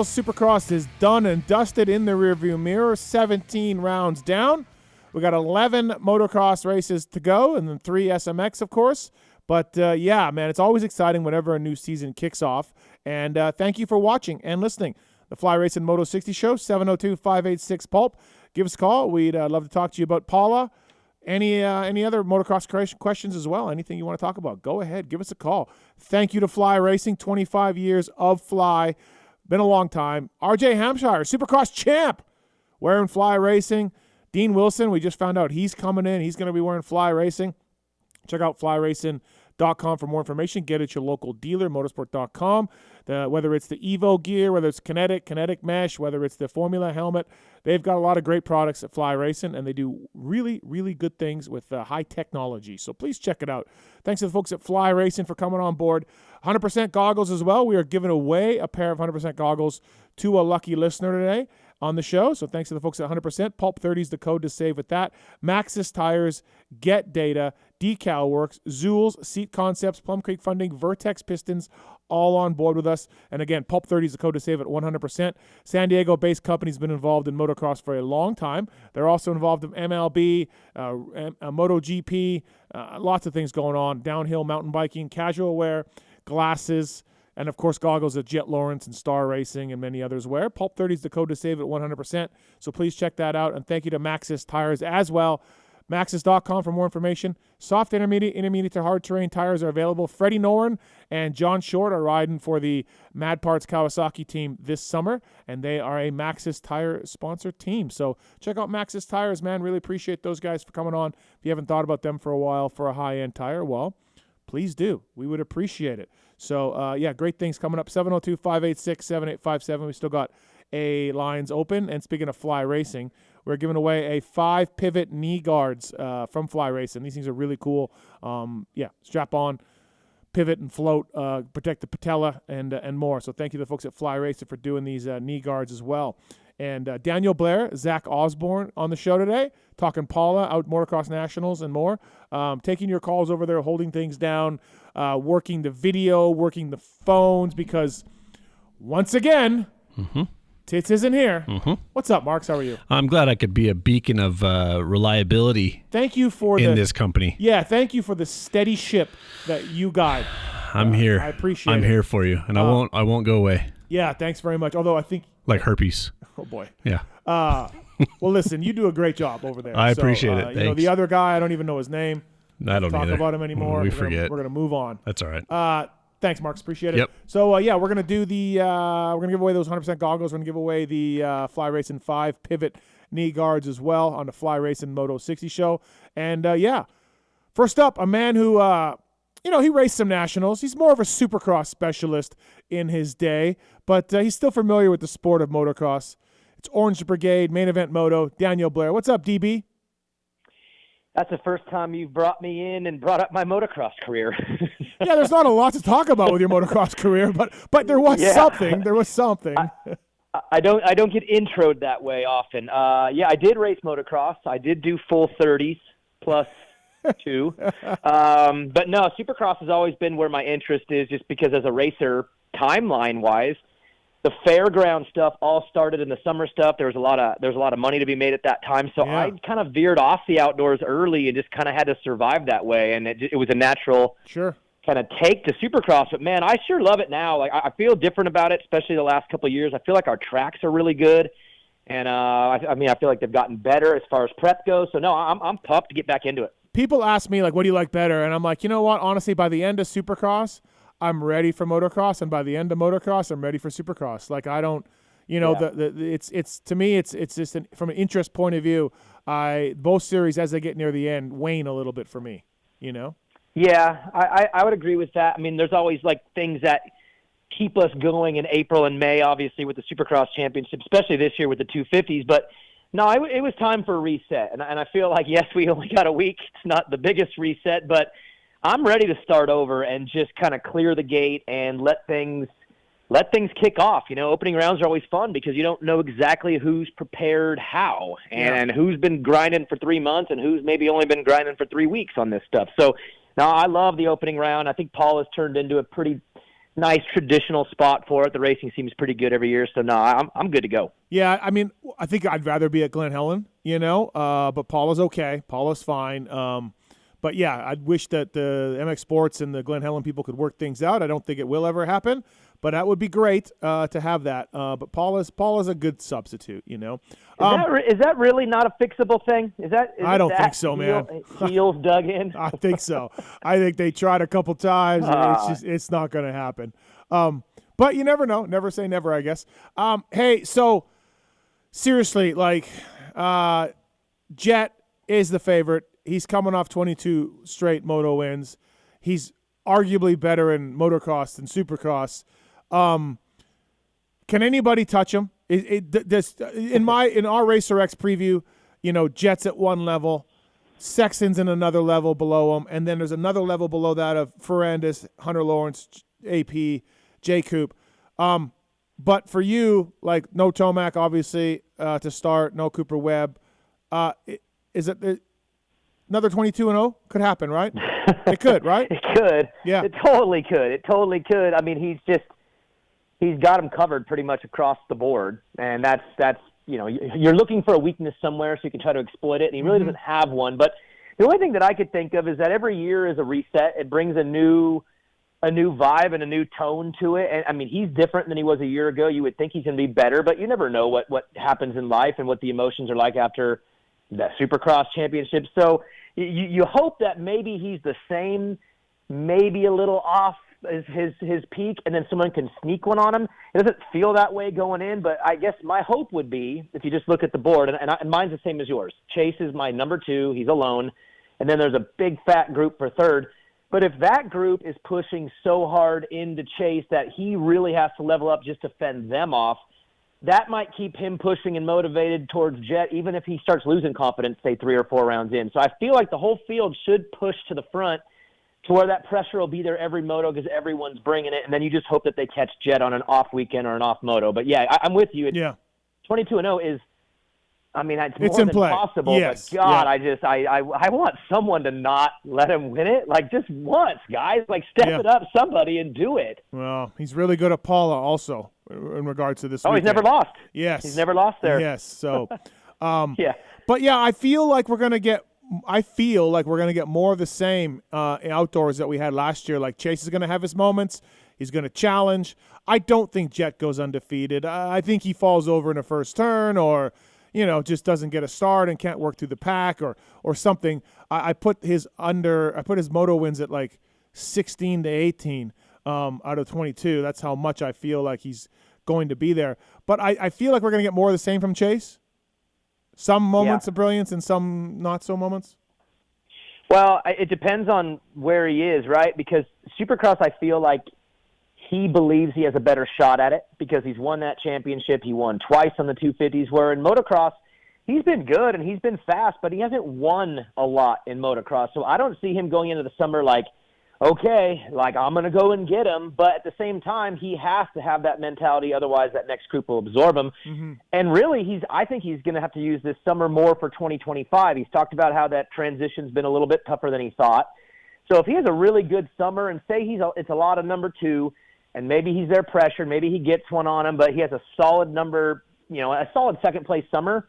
Supercross is done and dusted in the rearview mirror. 17 rounds down. We got 11 motocross races to go, and then 3 SMX, of course. But yeah, man, it's always exciting whenever a new season kicks off. And thank you for watching and listening. The Fly Racing Moto 60 Show, 702-586-PULP. Give us a call. We'd love to talk to you about Paula. Any other motocross questions as well? Anything you want to talk about? Go ahead. Give us a call. Thank you to Fly Racing. 25 years of Fly. Been a long time. RJ Hampshire, Supercross champ, wearing Fly Racing. Dean Wilson, we just found out he's coming in. He's going to be wearing Fly Racing. Check out flyracing.com for more information. Get it at your local dealer, motorsport.com. Whether it's the Evo gear, whether it's kinetic mesh, whether it's the Formula helmet, they've got a lot of great products at Fly Racing, and they do really, really good things with high technology. So please check it out. Thanks to the folks at Fly Racing for coming on board. 100% goggles as well. We are giving away a pair of 100% goggles to a lucky listener today on the show. So thanks to the folks at 100%. Pulp 30 is the code to save with that. Maxxis Tires, Get Data, Decal Works, Zool's, Seat Concepts, Plum Creek Funding, Vertex Pistons, all on board with us. And again, Pulp 30 is the code to save at 100%. San Diego-based company's been involved in motocross for a long time. They're also involved in MLB, MotoGP, lots of things going on. Downhill mountain biking, casual wear, glasses, and of course goggles that Jet Lawrence and Star Racing and many others wear. Pulp 30 is the code to save at 100%. So please check that out. And thank you to Maxxis Tires as well. Maxxis.com for more information. Soft, intermediate to hard terrain tires are available. Freddie Noren and John Short are riding for the Mad Parts Kawasaki team this summer, and they are a Maxxis Tire sponsored team. So check out Maxxis Tires, man. Really appreciate those guys for coming on. If you haven't thought about them for a while for a high-end tire, well, please do. We would appreciate it. So, yeah, great things coming up. 702-586-7857. We still got lines open. And speaking of Fly Racing, we're giving away a 5-pivot knee guards from Fly Racing. These things are really cool. Yeah, strap on, pivot and float, protect the patella, and more. So thank you to the folks at Fly Racing for doing these knee guards as well. And Daniel Blair, Zach Osborne on the show today, talking Paula, out Motocross Nationals and more. Taking your calls over there, holding things down, working the video, working the phones, because once again, Tits isn't here. What's up, Marks? How are you? I'm glad I could be a beacon of reliability. Thank you for this company. Yeah, thank you for the steady ship that you guid. I'm here. I appreciate it. I'm here for you, and I won't go away. Yeah, thanks very much. Although I think like herpes. Oh boy. Yeah. Well, listen, you do a great job over there. I appreciate it. You know, the other guy, I don't even know his name. I don't talk about him anymore. We forget. We're gonna move on. That's all right. Thanks, Marks. Appreciate it. Yep. So, yeah, we're going to do we're going to give away those 100% goggles. We're going to give away the Fly Racing 5 pivot knee guards as well on the Fly Racing Moto 60 show. And, yeah, first up, a man who, he raced some nationals. He's more of a supercross specialist in his day, but he's still familiar with the sport of motocross. It's Orange Brigade, Main Event Moto, Daniel Blair. What's up, DB? That's the first time you've brought me in and brought up my motocross career. Yeah, there's not a lot to talk about with your motocross career, but there was something. There was something. I don't get introed that way often. Yeah, I did race motocross. I did do full 30s plus 2. But no, supercross has always been where my interest is, just because as a racer, timeline-wise, the fairground stuff all started in the summer stuff. There was a lot of money to be made at that time, so yeah. I kind of veered off the outdoors early and just kind of had to survive that way, and it was a natural kind of take to supercross. But man, I sure love it now. Like, I feel different about it, especially the last couple of years. I feel like our tracks are really good, and I feel like they've gotten better as far as prep goes. So no, I'm pumped to get back into it. People ask me, like, what do you like better? And I'm like, you know what? Honestly, by the end of supercross, I'm ready for motocross, and by the end of motocross, I'm ready for supercross. Like, I don't, it's to me, it's just from an interest point of view. Both series as they get near the end wane a little bit for me. You know. Yeah, I would agree with that. I mean, there's always like things that keep us going in April and May, obviously with the Supercross Championship, especially this year with the 250s. But no, it was time for a reset, and I feel like yes, we only got a week. It's not the biggest reset, but I'm ready to start over and just kind of clear the gate and let things kick off. You know, opening rounds are always fun because you don't know exactly who's prepared how and who's been grinding for 3 months and who's maybe only been grinding for 3 weeks on this stuff. So now I love the opening round. I think Paul has turned into a pretty nice traditional spot for it. The racing seems pretty good every year, so no, I'm good to go. Yeah, I mean, I think I'd rather be at Glen Helen, but Paula's okay. Paula's fine. But yeah, I wish that the MX Sports and the Glen Helen people could work things out. I don't think it will ever happen, but that would be great to have that. But Paula's a good substitute, Is that really not a fixable thing? I don't think so, man. Heels dug in. I think so. I think they tried a couple times. And it's not going to happen. But you never know. Never say never, I guess. Hey, so seriously, Jet is the favorite. He's coming off 22 straight moto wins. He's arguably better in motocross than supercross. Can anybody touch him? In our Racer X preview, Jet's at one level, Sexton's in another level below him, and then there's another level below that of Ferrandis, Hunter Lawrence, AP, J. Coop. But for you, no Tomac, obviously, to start, no Cooper Webb. Is it another 22-0? Could happen, right? It could, right? It could. Yeah. It totally could. I mean, he's got him covered pretty much across the board, and that's you're looking for a weakness somewhere so you can try to exploit it, and he really doesn't have one. But the only thing that I could think of is that every year is a reset. It brings a new vibe and a new tone to it. And I mean, he's different than he was a year ago. You would think he's going to be better, but you never know what happens in life and what the emotions are like after that Supercross championship. So you hope that maybe he's the same, maybe a little off as his peak, and then someone can sneak one on him. It doesn't feel that way going in, but I guess my hope would be, if you just look at the board, and mine's the same as yours. Chase is my number 2. He's alone. And then there's a big fat group for third. But if that group is pushing so hard into Chase that he really has to level up just to fend them off, that might keep him pushing and motivated towards Jet, even if he starts losing confidence, say 3 or 4 rounds in. So I feel like the whole field should push to the front to where that pressure will be there every moto because everyone's bringing it, and then you just hope that they catch Jet on an off weekend or an off moto. But, yeah, I'm with you. 22-0 is – I mean, it's more than possible, yes. But God, I want someone to not let him win it. Just once, guys. Step it up, somebody, and do it. Well, he's really good at Paula also in regards to this weekend. He's never lost. Yes. He's never lost there. Yes, so. Yeah. But, yeah, I feel like we're going to get more of the same outdoors that we had last year. Chase is going to have his moments. He's going to challenge. I don't think Jet goes undefeated. I think he falls over in the first turn or – just doesn't get a start and can't work through the pack or something. I put his moto wins at 16 to 18 out of 22. That's how much I feel like he's going to be there. But I feel like we're going to get more of the same from Chase. Some moments of brilliance and some not so moments. Well, it depends on where he is, right? Because Supercross, I feel like he believes he has a better shot at it because he's won that championship. He won twice on the 250s, where in motocross, he's been good and he's been fast, but he hasn't won a lot in motocross. So I don't see him going into the summer okay, I'm going to go and get him. But at the same time, he has to have that mentality. Otherwise, that next group will absorb him. Mm-hmm. And really, I think he's going to have to use this summer more for 2025. He's talked about how that transition's been a little bit tougher than he thought. So if he has a really good summer and say it's a lot of number 2, and maybe he's there pressured, maybe he gets one on him, but he has a solid a solid second-place summer,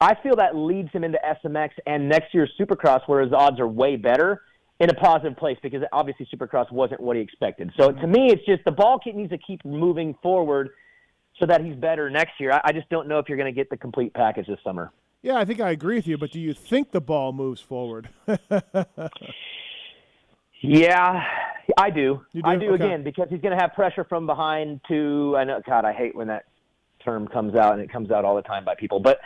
I feel that leads him into SMX and next year's Supercross, where his odds are way better, in a positive place, because obviously Supercross wasn't what he expected. So to me, it's just the ball needs to keep moving forward so that he's better next year. I just don't know if you're going to get the complete package this summer. Yeah, I think I agree with you, but do you think the ball moves forward? Yeah, I do. I do, okay. Again, because he's going to have pressure from behind I know, God, I hate when that term comes out, and it comes out all the time by people. But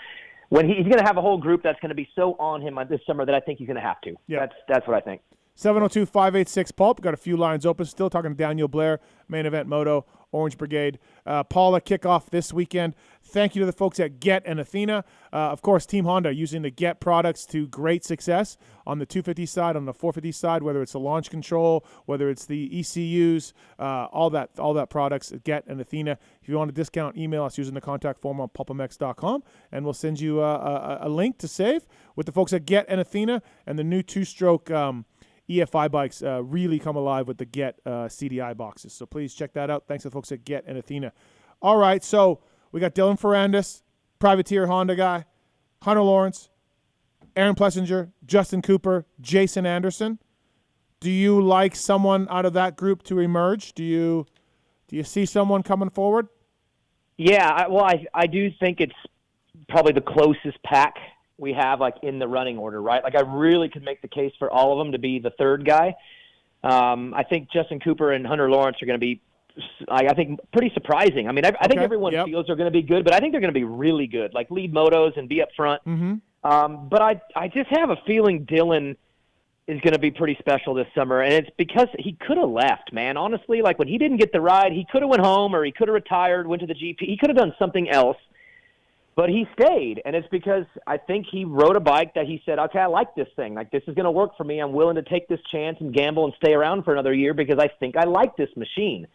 when he's going to have a whole group that's going to be so on him this summer that I think he's going to have to. Yeah. That's what I think. 702-586-PULP. Got a few lines open. Still talking to Daniel Blair, main event Moto, Orange Brigade. Paula kickoff this weekend. Thank you to the folks at Get and Athena. Of course, Team Honda using the Get products to great success on the 250 side, on the 450 side, whether it's the launch control, whether it's the ECUs, all that products at Get and Athena. If you want a discount, email us using the contact form on pulpmx.com, and we'll send you a link to save with the folks at Get and Athena and the new 2-stroke EFI bikes really come alive with the Get CDI boxes. So please check that out. Thanks to the folks at Get and Athena. All right, so we got Dylan Ferrandis, Privateer Honda guy, Hunter Lawrence, Aaron Plessinger, Justin Cooper, Jason Anderson. Do you like someone out of that group to emerge? Do you see someone coming forward? Yeah, I do think it's probably the closest pack we have, like, in the running order, right? Like, I really could make the case for all of them to be the third guy. I think Justin Cooper and Hunter Lawrence are going to be, I think, pretty surprising. I mean, I think everyone feels they're going to be good, but I think they're going to be really good, like lead motos and be up front. Mm-hmm. But I just have a feeling Dylan is going to be pretty special this summer, and it's because he could have left, man. Honestly, like, when he didn't get the ride, he could have went home, or he could have retired, went to the GP. He could have done something else. But he stayed, and it's because I think he rode a bike that he said, okay, I like this thing. Like, this is going to work for me. I'm willing to take this chance and gamble and stay around for another year because I think I like this machine.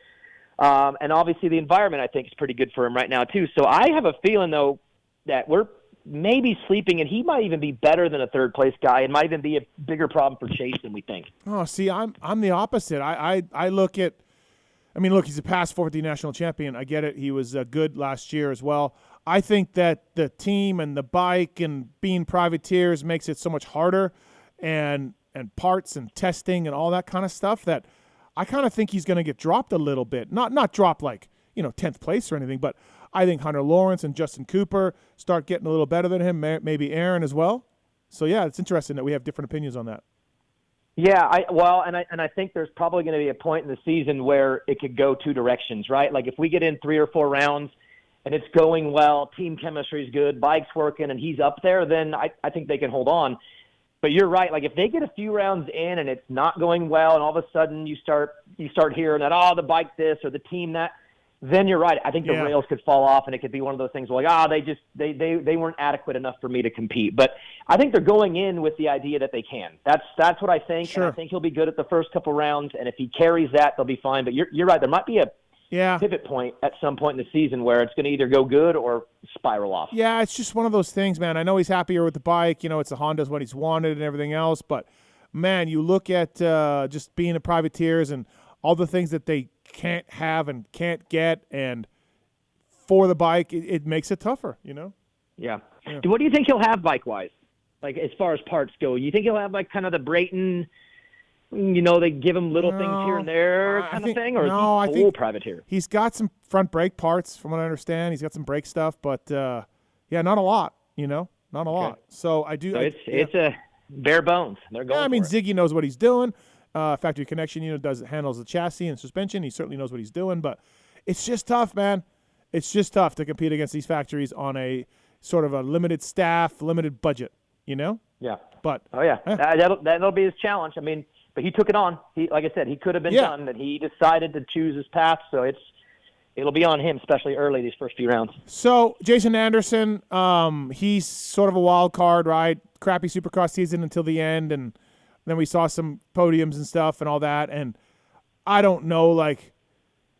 And obviously the environment, I think, is pretty good for him right now, too. So I have a feeling, though, that we're maybe sleeping, and he might even be better than a third-place guy and might even be a bigger problem for Chase than we think. Oh, see, I'm the opposite. I look at – I mean, look, he's a past 450 national champion. I get it. He was good last year as well. I think that the team and the bike and being privateers makes it so much harder, and parts and testing and all that kind of stuff, that I kind of think he's going to get dropped a little bit. Not drop like, 10th place or anything, but I think Hunter Lawrence and Justin Cooper start getting a little better than him, maybe Aaron as well. So, yeah, it's interesting that we have different opinions on that. Yeah, I think there's probably going to be a point in the season where it could go two directions, right? Like, if we get in 3 or 4 rounds and it's going well, team chemistry is good, bike's working, and he's up there, then I think they can hold on. But you're right. Like, if they get a few rounds in and it's not going well, and all of a sudden you start hearing that, the bike this or the team that, then you're right. I think the rails could fall off, and it could be one of those things where, like, they weren't adequate enough for me to compete. But I think they're going in with the idea that they can. That's what I think. Sure. And I think he'll be good at the first couple rounds, and if he carries that, they'll be fine. But you're right. There might be a pivot point at some point in the season where it's going to either go good or spiral off. Yeah, it's just one of those things, man. I know he's happier with the bike. It's a Honda's what he's wanted and everything else. But, man, you look at just being a privateers and all the things that they can't have and can't get, and for the bike, it makes it tougher, Yeah. What do you think he'll have bike-wise? Like, as far as parts go, you think he'll have, like, kind of the Brayton, they give him little things here and there kind of thing? Or is he full privateer? He's got some front brake parts, from what I understand. He's got some brake stuff, but, not a lot, not a lot. So I do. So it's a bare bones. They're going for it. Ziggy knows what he's doing. Factory Connection, handles the chassis and suspension. He certainly knows what he's doing, but it's just tough, man. It's just tough to compete against these factories on a sort of a limited staff, limited budget, Yeah. But that'll be his challenge. I mean, but he took it on. He, like I said, he could have been done, and he decided to choose his path. So it'll be on him, especially early these first few rounds. So Jason Anderson, he's sort of a wild card, right? Crappy Supercross season until the end, and then we saw some podiums and stuff and all that. And I don't know, like,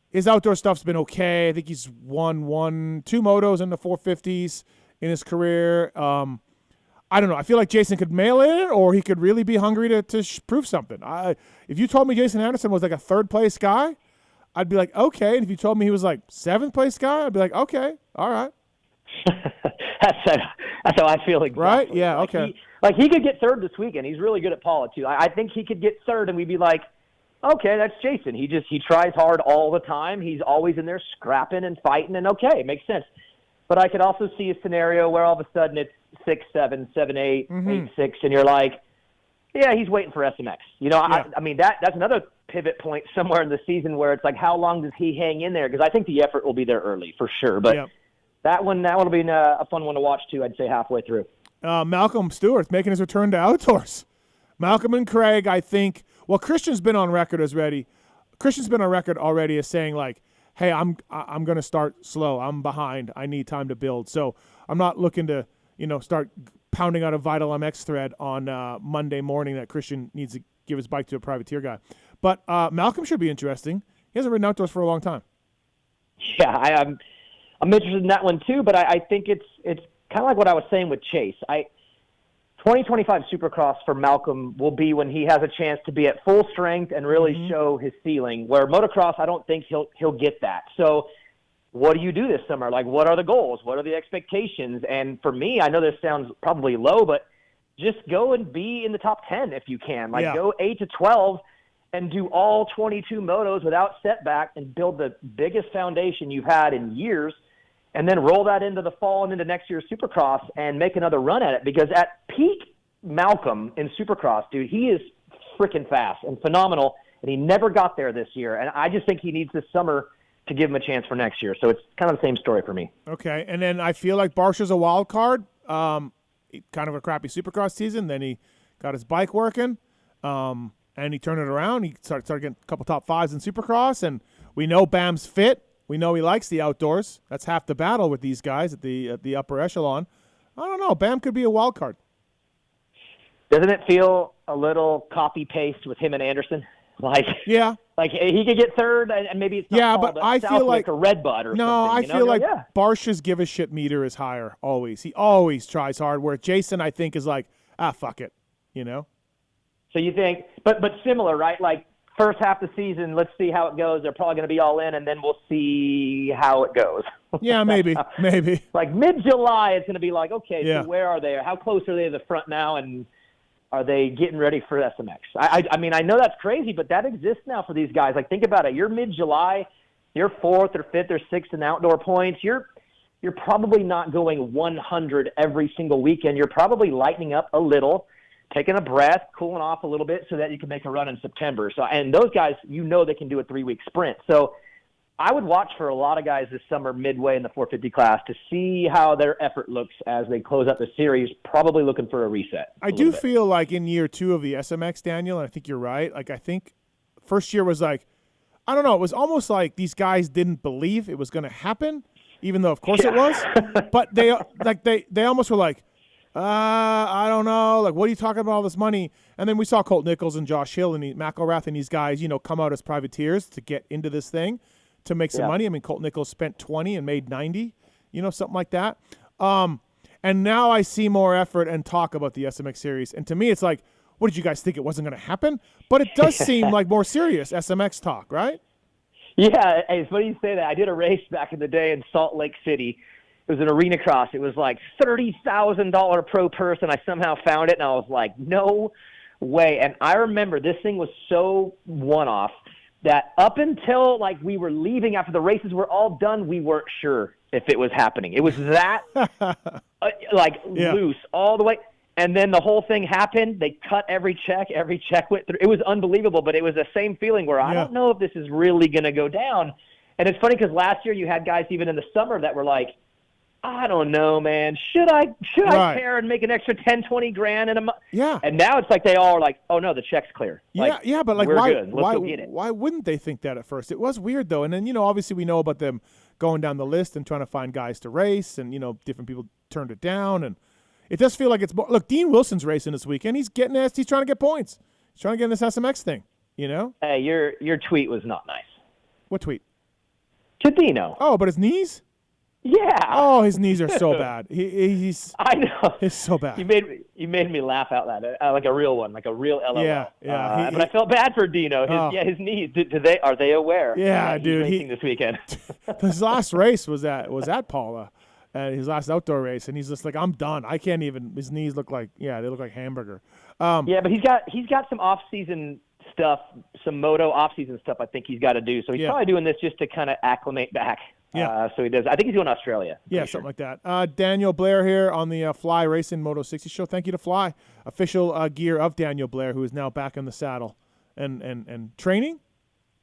his outdoor stuff's been okay. I think he's won 2 motos in the 450s in his career. I don't know. I feel like Jason could mail it, or he could really be hungry to prove something. If you told me Jason Anderson was like a third-place guy, I'd be like, okay. And if you told me he was like 7th-place guy, I'd be like, okay, all right. That's how I feel exactly. Right? Yeah, okay. He could get third this weekend. He's really good at Paula, too. I think he could get third, and we'd be like, okay, that's Jason. He tries hard all the time. He's always in there scrapping and fighting, and okay, it makes sense. But I could also see a scenario where all of a sudden it's 6-7, 7-8, 8-6, and you're like, yeah, he's waiting for SMX. I mean, that's another pivot point somewhere in the season where it's like, how long does he hang in there? Because I think the effort will be there early for sure. But that one will be a fun one to watch too, I'd say halfway through. Malcolm Stewart making his return to outdoors. Malcolm and Craig, I think. Well, Christian's been on record already. Christian's been on record already as saying, like, hey, I'm going to start slow. I'm behind. I need time to build. So I'm not looking to, start pounding out a Vital MX thread on Monday morning that Christian needs to give his bike to a privateer guy. But Malcolm should be interesting. He hasn't ridden outdoors for a long time. Yeah, I'm interested in that one too, but I think it's kind of like what I was saying with Chase. 2025 Supercross for Malcolm will be when he has a chance to be at full strength and really show his ceiling, where motocross, I don't think he'll get that. So what do you do this summer? Like, what are the goals? What are the expectations? And for me, I know this sounds probably low, but just go and be in the top 10 if you can. Like, go 8 to 12 and do all 22 motos without setback and build the biggest foundation you've had in years, and then roll that into the fall and into next year's Supercross and make another run at it. Because at peak Malcolm in Supercross, dude, he is freaking fast and phenomenal, and he never got there this year. And I just think he needs this summer to give him a chance for next year. So it's kind of the same story for me. Okay, and then I feel like Barsha's a wild card. Kind of a crappy Supercross season. Then he got his bike working, and he turned it around. He started getting a couple top fives in Supercross, and we know Bam's fit. We know he likes the outdoors. That's half the battle with these guys at the upper echelon. I don't know. Bam could be a wild card. Doesn't it feel a little copy-paste with him and Anderson? Like, yeah. Like, he could get third, and maybe it's not but I feel like a Red Bud or no, something. I feel like Barsha's give a shit meter is higher always. He always tries hard, where Jason, I think, is like, fuck it, you know? So you think, but similar, right? Like, first half of the season, let's see how it goes. They're probably going to be all in, and then we'll see how it goes. Yeah, maybe. Like mid-July, it's going to be like, okay, so where are they? How close are they to the front now, and are they getting ready for SMX? I mean, I know that's crazy, but that exists now for these guys. Like, think about it. You're mid-July, you're 4th or 5th or 6th in outdoor points. You're probably not going 100 every single weekend. You're probably lightening up a little, taking a breath, cooling off a little bit so that you can make a run in September. So, and those guys, you know, they can do a 3-week sprint. So I would watch for a lot of guys this summer midway in the 450 class to see how their effort looks as they close out the series, probably looking for a reset. I do feel like in year 2 of the SMX, Daniel, and I think you're right, like I think first year was like, I don't know, it was almost like these guys didn't believe it was going to happen, even though of course it was. But they almost were like, I don't know. Like, what are you talking about all this money? And then we saw Colt Nichols and Josh Hill and McElrath and these guys, you know, come out as privateers to get into this thing to make some money. I mean, Colt Nichols spent 20 and made 90, you know, something like that. And now I see more effort and talk about the SMX series. And to me, it's like, what did you guys think it wasn't going to happen? But it does seem like more serious SMX talk, right? Yeah, it's funny you say that. I did a race back in the day in Salt Lake City. It was an arena cross. It was like $30,000 pro purse, and I somehow found it, and I was like, no way. And I remember this thing was so one-off that up until like we were leaving after the races were all done, we weren't sure if it was happening. It was that loose all the way. And then the whole thing happened. They cut every check. Every check went through. It was unbelievable, but it was the same feeling where I don't know if this is really going to go down. And it's funny because last year you had guys even in the summer that were like, I don't know, man. Should I care and make an extra 10, 20 grand in a month? Yeah. And now it's like they all are like, oh, no, the check's clear. Like, but like, we're good. Let's go get it. Why wouldn't they think that at first? It was weird, though. And then, you know, obviously we know about them going down the list and trying to find guys to race, and, you know, different people turned it down. And it does feel like it's more – look, Dean Wilson's racing this weekend. He's getting asked. He's trying to get points. He's trying to get in this SMX thing, you know? Hey, your tweet was not nice. What tweet? To Dino. Oh, but his knees? Yeah. Oh, his knees are so bad. He's. I know. It's so bad. You made me laugh out loud, like a real one, like a real LOL. Yeah. But I felt bad for Dino. His knees. Are they aware? Yeah, dude. He's racing this weekend. His last race was at Paula, his last outdoor race, and he's just like, I'm done. I can't even. His knees look like they look like hamburger. Yeah, but he's got some off-season stuff, some Moto off-season stuff. I think he's got to do. So he's probably doing this just to kind of acclimate back. Yeah. So he does. I think he's going to Australia. Yeah, something like that. Daniel Blair here on the Fly Racing Moto 60 show. Thank you to Fly, official gear of Daniel Blair, who is now back in the saddle and training,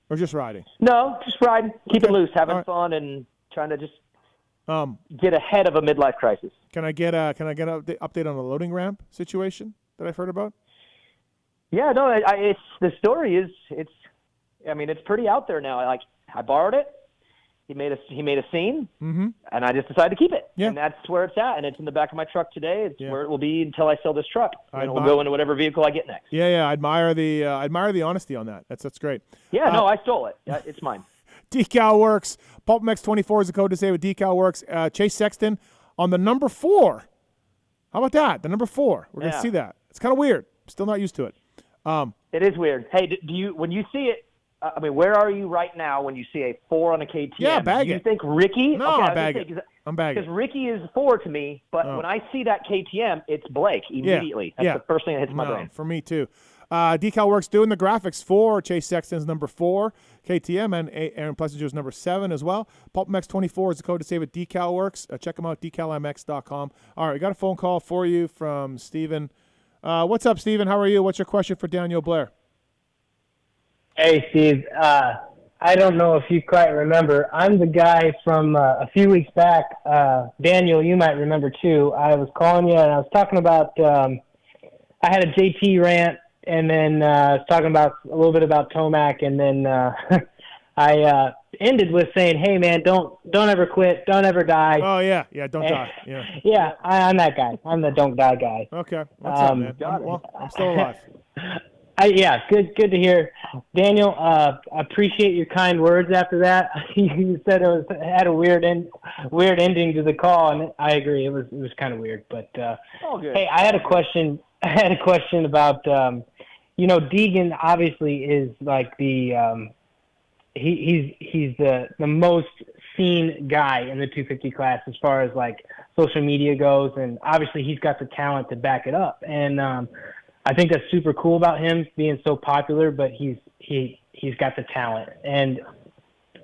or just riding. No, just riding. Keep it loose, having fun, and trying to just get ahead of a midlife crisis. Can I get an update on the loading ramp situation that I've heard about? Yeah, no, it's the story is it's pretty out there now. Like, I borrowed it. He made a scene, and I just decided to keep it. Yeah. And that's where it's at, and it's in the back of my truck today. It's where it will be until I sell this truck, and it will go into whatever vehicle I get next. Yeah. I admire the honesty on that. That's great. Yeah, no, I stole it. It's mine. Decal Works. PulpMX24 is the code to say with Decal Works. Chase Sexton on the number 4 How about that? The number 4. We're going to see that. It's kind of weird. Still not used to it. It is weird. Hey, do you when you see it? I mean, where are you right now when you see a 4 on a KTM? Yeah, bag do you it. think Ricky? No, okay, I bag it. I'm bagging. Because Ricky is 4 to me, but when I see that KTM, it's Blake immediately. That's the first thing that hits my brain. For me too. Decal Works doing the graphics for Chase Sexton's number 4, KTM, and Aaron Plessinger's number 7 as well. PulpMX24 is the code to save at Decal Works. Check them out, decalmx.com. All right, we got a phone call for you from Steven. What's up, Steven? How are you? What's your question for Daniel Blair? Hey, Steve. I don't know if you quite remember. I'm the guy from a few weeks back. Daniel, you might remember too. I was calling you, and I was talking about I had a JT rant, and then I was talking about a little bit about Tomac, and then I ended with saying, "Hey, man, don't ever quit, don't ever die." Oh yeah, don't die. Yeah, yeah, I'm that guy. I'm the don't die guy. Okay, what's up, man? I'm still alive. Good to hear. Daniel, appreciate your kind words after that. You said it had a weird ending to the call, and I agree. It was kind of weird, but hey, I had a question about Deegan obviously is like the he's the most seen guy in the 250 class as far as like social media goes, and obviously he's got the talent to back it up, and I think that's super cool about him being so popular, but he's got the talent. And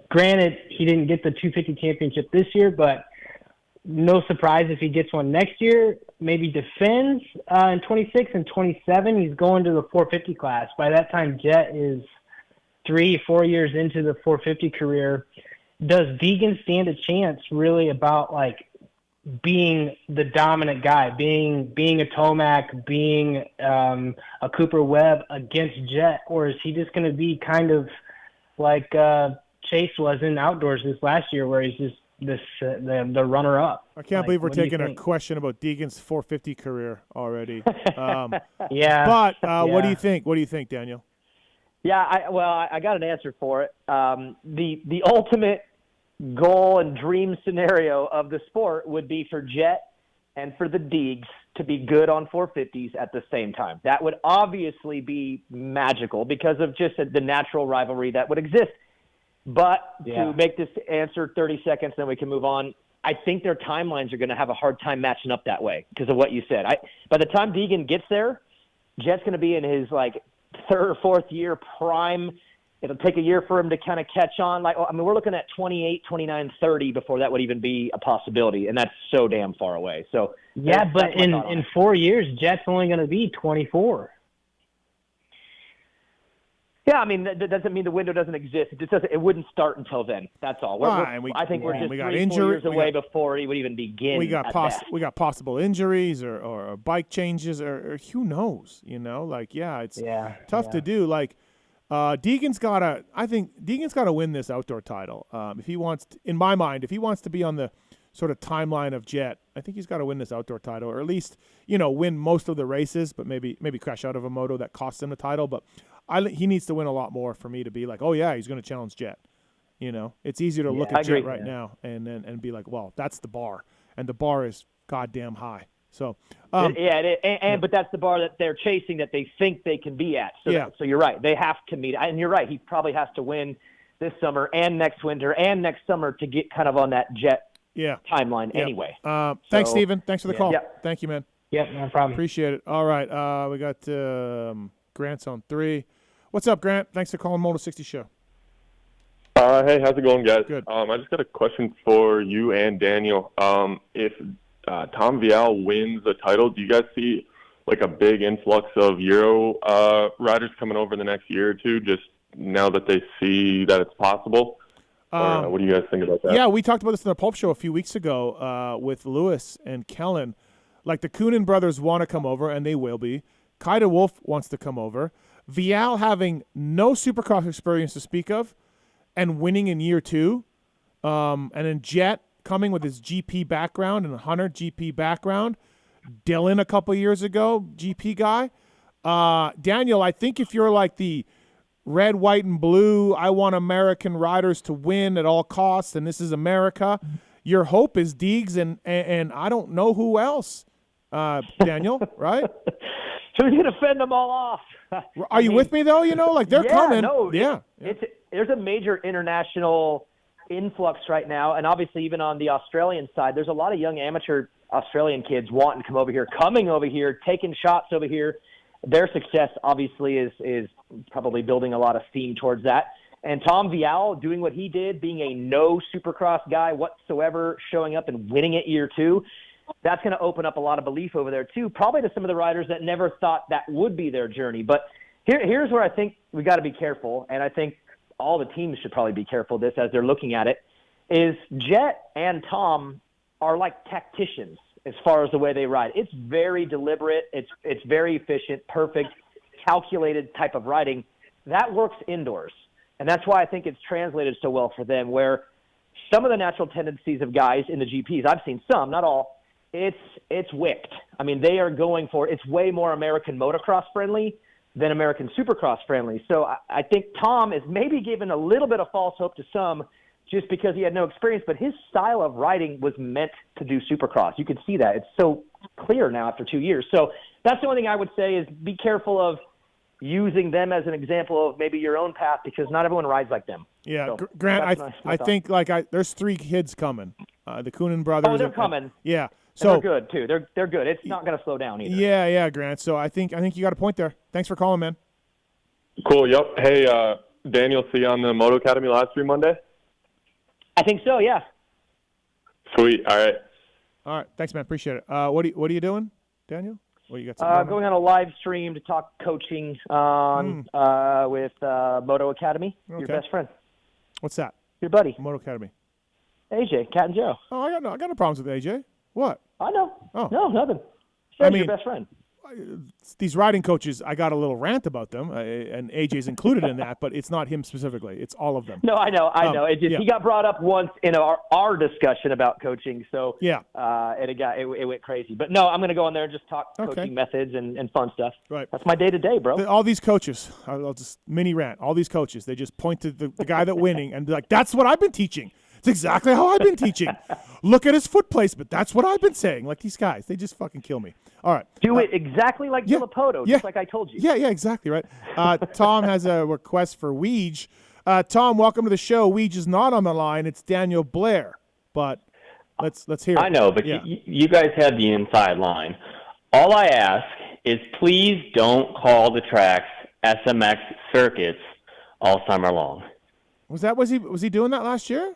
granted, he didn't get the 250 championship this year, but no surprise if he gets one next year, maybe defends in 26 and 27. He's going to the 450 class. By that time, Jet is 3-4 years into the 450 career. Does Deegan stand a chance really about like being the dominant guy, being a Tomac, being a Cooper Webb against Jet, or is he just going to be kind of like Chase was in outdoors this last year, where he's just the runner-up? I can't believe we're taking a question about Deegan's 450 career already. Yeah, but what do you think? What do you think, Daniel? Yeah, I got an answer for it. The ultimate goal and dream scenario of the sport would be for Jet and for the Deegs to be good on 450s at the same time. That would obviously be magical because of just the natural rivalry that would exist. But to make this answer 30 seconds, then we can move on. I think their timelines are going to have a hard time matching up that way because of what you said. By the time Deegan gets there, Jet's going to be in his like 3rd or 4th year prime. It'll take a year for him to kind of catch on. We're looking at 28, 29, 30 before that would even be a possibility, and that's so damn far away. So yeah, but in 4 years, Jet's only going to be 24. Yeah, I mean that doesn't mean the window doesn't exist. It just doesn't. It wouldn't start until then. That's all. I think we're just 3-4 years away before he would even begin. We got possible injuries or bike changes or who knows? It's tough to do. Deegan's got to win this outdoor title. If he wants to, in my mind, if he wants to be on the sort of timeline of Jet, I think he's got to win this outdoor title, or at least, win most of the races, but maybe crash out of a moto that costs him the title. But he needs to win a lot more for me to be like, oh yeah, he's going to challenge Jet. It's easier to look at Jet right now and be like, well, that's the bar, and the bar is goddamn high. So but that's the bar that they're chasing, that they think they can be at. So you're right. They have to meet, and you're right. He probably has to win this summer and next winter and next summer to get kind of on that Jet timeline anyway. Thanks, Steven. Thanks for the call. Yep. Thank you, man. Yep, no problem. Appreciate it. All right, we got Grant's on 3. What's up, Grant? Thanks for calling Moto 60 Show. Hey, how's it going, guys? Good. I just got a question for you and Daniel. If Tom Vial wins the title, do you guys see like a big influx of Euro riders coming over the next year or two, just now that they see that it's possible? What do you guys think about that? Yeah, we talked about this in the Pulp Show a few weeks ago with Lewis and Kellen. Like the Coonan brothers want to come over, and they will be. Kaida Wolf wants to come over. Vial having no Supercross experience to speak of and winning in year 2. And then Jet coming with his GP background and Hunter GP background. Dylan a couple years ago, GP guy. Daniel, I think if you're like the red, white, and blue, I want American riders to win at all costs, and this is America, your hope is Deegs and I don't know who else. Daniel, right? Who's going to fend them all off? Are you with me, though? Like, they're coming. No, yeah. There's a major international influx right now, and obviously even on the Australian side, there's a lot of young amateur Australian kids wanting to come over here, coming over here, taking shots over here. Their success obviously is probably building a lot of steam towards that. And Tom Vial doing what he did, being a no Supercross guy whatsoever, showing up and winning it year two, that's going to open up a lot of belief over there too, probably to some of the riders that never thought that would be their journey. But here's where I think we got to be careful, and I think all the teams should probably be careful of this as they're looking at it, is Jet and Tom are like tacticians as far as the way they ride. It's very deliberate. It's very efficient, perfect, calculated type of riding. That works indoors. And that's why I think it's translated so well for them, where some of the natural tendencies of guys in the GPs, I've seen some, not all, it's wicked. I mean, they are going for, it's way more American motocross friendly than American Supercross friendly. So I think Tom is maybe given a little bit of false hope to some just because he had no experience, but his style of riding was meant to do Supercross. You can see that. It's so clear now after 2 years. So that's the only thing I would say is be careful of using them as an example of maybe your own path, because not everyone rides like them. Yeah, so Grant, I think there's 3 kids coming. The Coonan brothers. Oh, they're coming. Yeah. So they're good too. They're good. It's not going to slow down either. Yeah, Grant. So I think you got a point there. Thanks for calling, man. Cool. Yep. Hey, Daniel, see you on the Moto Academy live stream Monday? I think so. Yeah. Sweet. All right. Thanks, man. Appreciate it. What are you doing, Daniel? What you got? Going on a live stream to talk coaching on with Moto Academy. Okay. Your best friend. What's that? Your buddy. Moto Academy. AJ, Cat and Joe. Oh, I got no problems with AJ. What? I know. Oh. No, nothing. I mean, your best friend. These riding coaches, I got a little rant about them, and AJ's included in that, but it's not him specifically. It's all of them. No, I know. It just he got brought up once in our discussion about coaching, so yeah, and it went crazy. But no, I'm going to go on there and just talk coaching methods and fun stuff. Right. That's my day to day, bro. All these coaches, I'll just mini rant. All these coaches, they just point to the guy that winning and be like, "That's what I've been teaching. It's exactly how I've been teaching. Look at his foot placement. That's what I've been saying." Like these guys, they just fucking kill me. All right. Do it exactly like Villapoto, just like I told you. Yeah, exactly, right. Tom has a request for Weege. Tom, welcome to the show. Weege is not on the line. It's Daniel Blair. But let's hear it. I know, but you guys had the inside line. All I ask is please don't call the tracks SMX circuits all summer long. Was he doing that last year?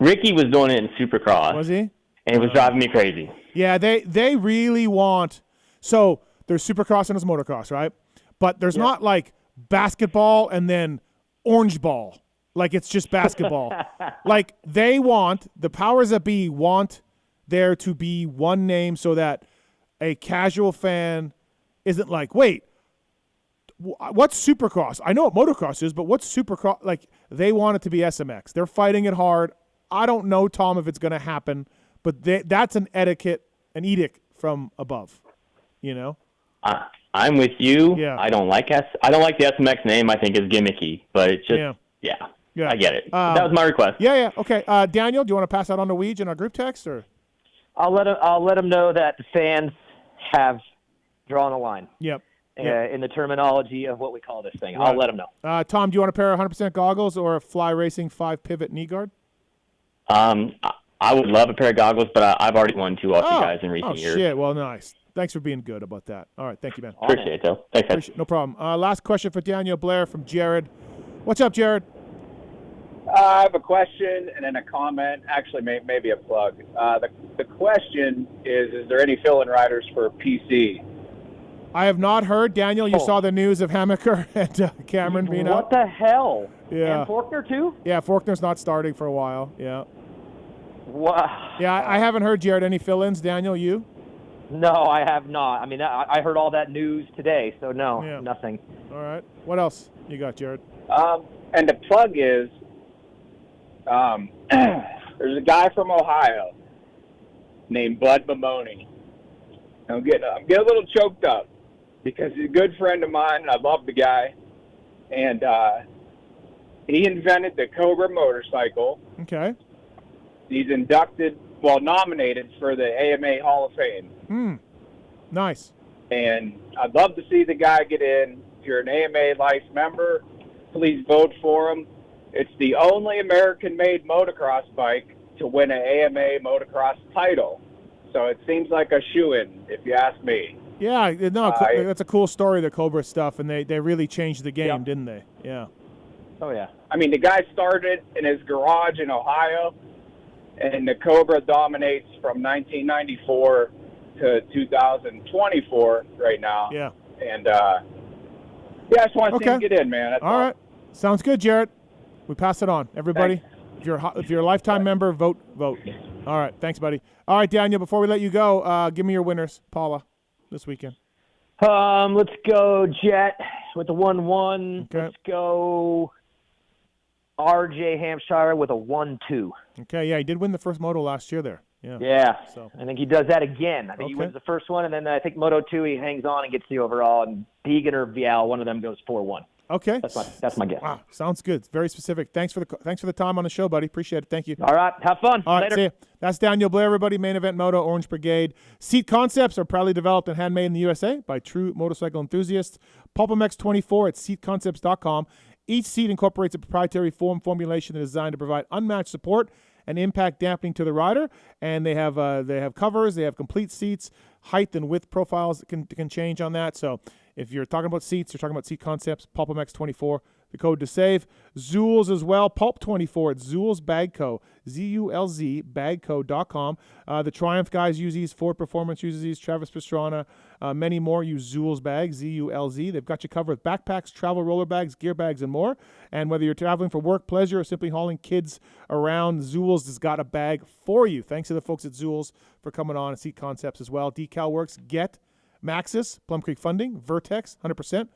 Ricky was doing it in Supercross. Was he? And it was driving me crazy. Yeah, they really want. So there's Supercross and there's motocross, right? But there's not like basketball and then orange ball. Like it's just basketball. Like they want, the powers that be want there to be one name so that a casual fan isn't like, wait, what's Supercross? I know what motocross is, but what's Supercross? Like they want it to be SMX. They're fighting it hard. I don't know, Tom, if it's going to happen, but that's an edict from above, you know? I'm with you. Yeah. I don't like the SMX name. I think is gimmicky, but it's just, I get it. That was my request. Yeah. Okay. Daniel, do you want to pass that on to Weege in our group text, or? I'll let him know that the fans have drawn a line. Yep. In the terminology of what we call this thing. Right. I'll let him know. Tom, do you want a pair of 100% goggles or a Fly Racing 5 pivot knee guard? I would love a pair of goggles, but I've already won 2 off you guys in recent years. Oh, shit. Well, nice. Thanks for being good about that. All right. Thank you, man. Appreciate it, though. Thanks, guys. No problem. Last question for Daniel Blair from Jared. What's up, Jared? I have a question and then a comment, actually maybe a plug. The question is there any fill-in riders for PC? I have not heard. Daniel, you saw the news of Hammaker and Cameron being out. What the hell? Yeah. And Faulkner, too? Yeah, Faulkner's not starting for a while. Yeah. Wow. Yeah, I haven't heard, Jared, any fill-ins. Daniel, you? No, I have not. I mean, I heard all that news today, so no, nothing. All right. What else you got, Jared? And the plug is there's a guy from Ohio named Bud Mamoni. I'm getting a little choked up because he's a good friend of mine. I love the guy. And he invented the Cobra motorcycle. Okay. He's nominated for the AMA Hall of Fame. Nice. And I'd love to see the guy get in. If you're an AMA Life member, please vote for him. It's the only American-made motocross bike to win an AMA motocross title. So it seems like a shoo-in, if you ask me. Yeah, no, that's a cool story, the Cobra stuff, and they really changed the game, didn't they? Yeah. Oh, yeah. I mean, the guy started in his garage in Ohio, and the Cobra dominates from 1994 to 2024 right now. Yeah. And, I just want to see him get in, man. That's all right. Sounds good, Jarrett. We pass it on. Everybody, Thanks. if you're a lifetime member, vote. All right. Thanks, buddy. All right, Daniel, before we let you go, give me your winners, Paula, this weekend. Let's go Jet with the 1-1. Okay. Let's go RJ Hampshire with a 1-2. Okay, yeah, he did win the first moto last year there. Yeah. Yeah. So I think he does that again. I think he wins the first one, and then I think Moto 2 he hangs on and gets the overall, and Deegan or Vial, one of them goes 4-1. Okay. That's my guess. Wow, sounds good. Very specific. Thanks for the time on the show, buddy. Appreciate it. Thank you. All right, have fun. All right, Later. see ya. That's Daniel Blair, everybody. Main Event Moto, Orange Brigade. Seat concepts are proudly developed and handmade in the USA by true motorcycle enthusiasts. Pulpamex 24 at seatconcepts.com. Each seat incorporates a proprietary foam formulation that is designed to provide unmatched support and impact dampening to the rider. And they have covers, they have complete seats, height and width profiles that can change on that. So if you're talking about seats, you're talking about Seat Concepts, Pulpamex 24, the code to save. Zulz as well, Pulp 24 at Zulz Bag Co. ZULZ bagco.com. The Triumph guys use these, Ford Performance uses these, Travis Pastrana, many more use Zulz bags, ZULZ. They've got you covered with backpacks, travel roller bags, gear bags, and more. And whether you're traveling for work, pleasure, or simply hauling kids around, Zulz has got a bag for you. Thanks to the folks at Zulz for coming on, and Seat Concepts as well. Decal Works, Get, Maxis, Plum Creek Funding, Vertex, 100%. Of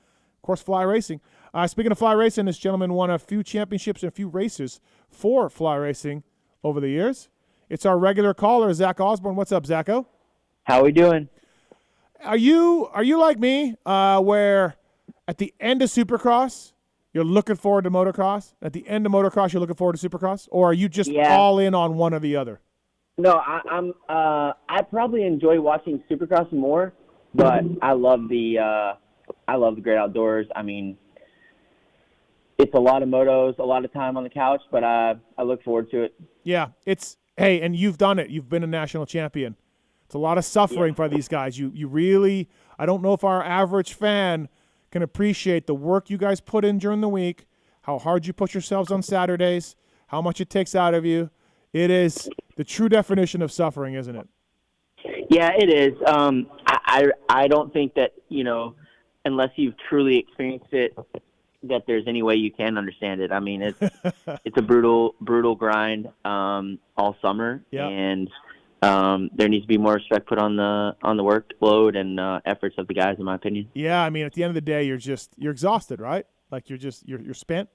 course, Fly Racing. Speaking of Fly Racing, this gentleman won a few championships and a few races for Fly Racing over the years. It's our regular caller, Zach Osborne. What's up, Zacho? How we doing? Are you like me, where at the end of Supercross, you're looking forward to motocross? At the end of motocross, you're looking forward to Supercross? Or are you just all in on one or the other? No, I probably enjoy watching Supercross more, but I love the great outdoors. I mean, it's a lot of motos, a lot of time on the couch, but I look forward to it. Yeah, hey, and you've done it. You've been a national champion. It's a lot of suffering for these guys. You really, I don't know if our average fan can appreciate the work you guys put in during the week, how hard you push yourselves on Saturdays, how much it takes out of you. It is the true definition of suffering, isn't it? Yeah, it is. I don't think that, unless you've truly experienced it, that there's any way you can understand it. I mean, it's a brutal grind all summer, and there needs to be more respect put on the workload and efforts of the guys, in my opinion. Yeah, I mean, at the end of the day, you're exhausted, right? Like you're spent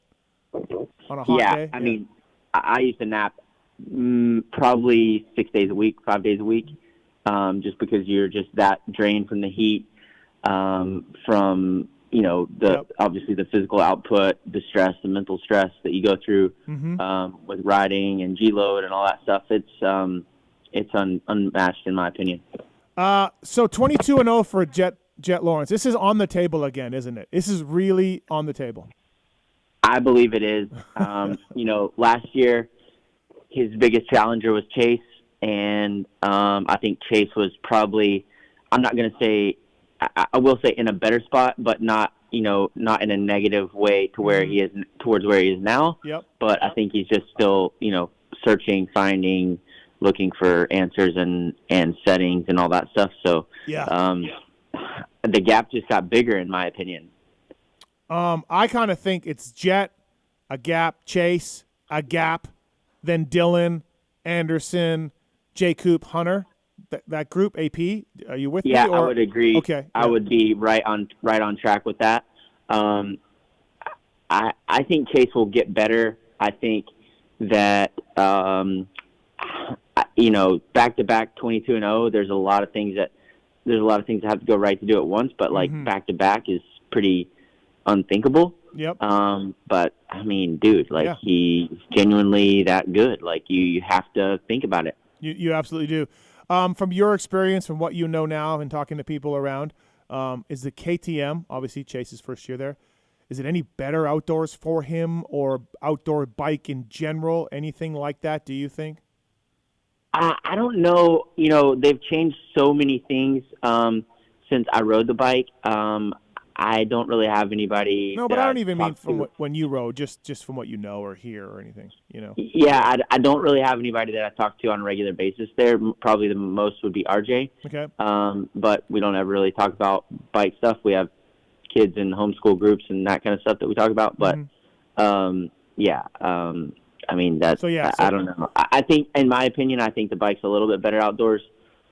on a hot day. I mean, I used to nap probably 6 days a week, 5 days a week, just because you're just that drained from the heat, from obviously the physical output, the stress, the mental stress that you go through with riding and G-load and all that stuff. It's unmatched in my opinion. So 22-0 for Jet Lawrence. This is on the table again, isn't it? This is really on the table. I believe it is. Last year his biggest challenger was Chase, and I think Chase was probably, I'm not going to say, I will say in a better spot, but not in a negative way to where he is towards where he is now. Yep. But I think he's just still, searching, finding, looking for answers and settings and all that stuff. So the gap just got bigger, in my opinion. I kind of think it's Jet, a gap, Chase, a gap, then Dylan, Anderson, J. Coop, Hunter. That group, AP, are you with me? Yeah, I would agree. Okay, I would be right on track with that. I think Chase will get better. I think that back to back 22-0. There's a lot of things that have to go right to do it once, but back to back is pretty unthinkable. Yep. But I mean, dude, he's genuinely that good. Like you have to think about it. You absolutely do. From your experience, from what you know now and talking to people around, is the KTM, obviously Chase's first year there, is it any better outdoors for him or outdoor bike in general? Anything like that, do you think? I don't know. They've changed so many things since I rode the bike. I don't really have anybody. No, but I don't even mean from when you rode, just from what you know or hear or anything, Yeah, I don't really have anybody that I talk to on a regular basis there. Probably the most would be RJ. Okay. But we don't ever really talk about bike stuff. We have kids in homeschool groups and that kind of stuff that we talk about. But, I mean, that's, I don't know. I think, in my opinion, I think the bike's a little bit better outdoors.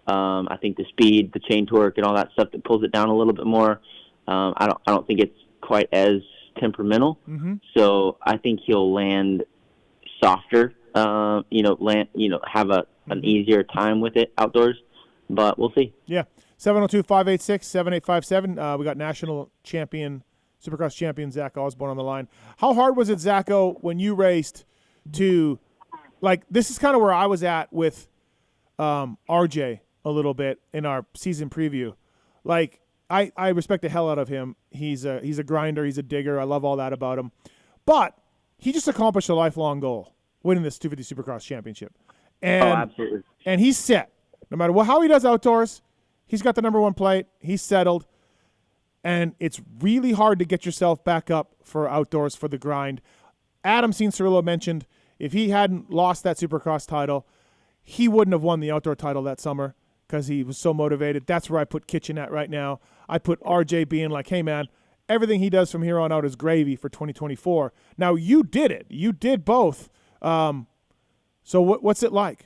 I think the speed, the chain torque, and all that stuff that pulls it down a little bit more. I don't think it's quite as temperamental. Mm-hmm. So I think he'll land softer. Have an easier time with it outdoors. But we'll see. Yeah, 702-586-7857. We got national champion, Supercross champion Zach Osborne on the line. How hard was it, Zacho, when you raced to, this is kind of where I was at with RJ a little bit in our season preview. I respect the hell out of him. He's a grinder. He's a digger. I love all that about him. But he just accomplished a lifelong goal, winning this 250 Supercross championship. And, absolutely. And he's set. No matter how he does outdoors, he's got the number one plate. He's settled. And it's really hard to get yourself back up for outdoors for the grind. Adam Cianciarulo mentioned if he hadn't lost that Supercross title, he wouldn't have won the outdoor title that summer because he was so motivated. That's where I put Kitchen at right now. I put RJ being like, hey, man, everything he does from here on out is gravy for 2024. Now, you did it. You did both. So what's it like?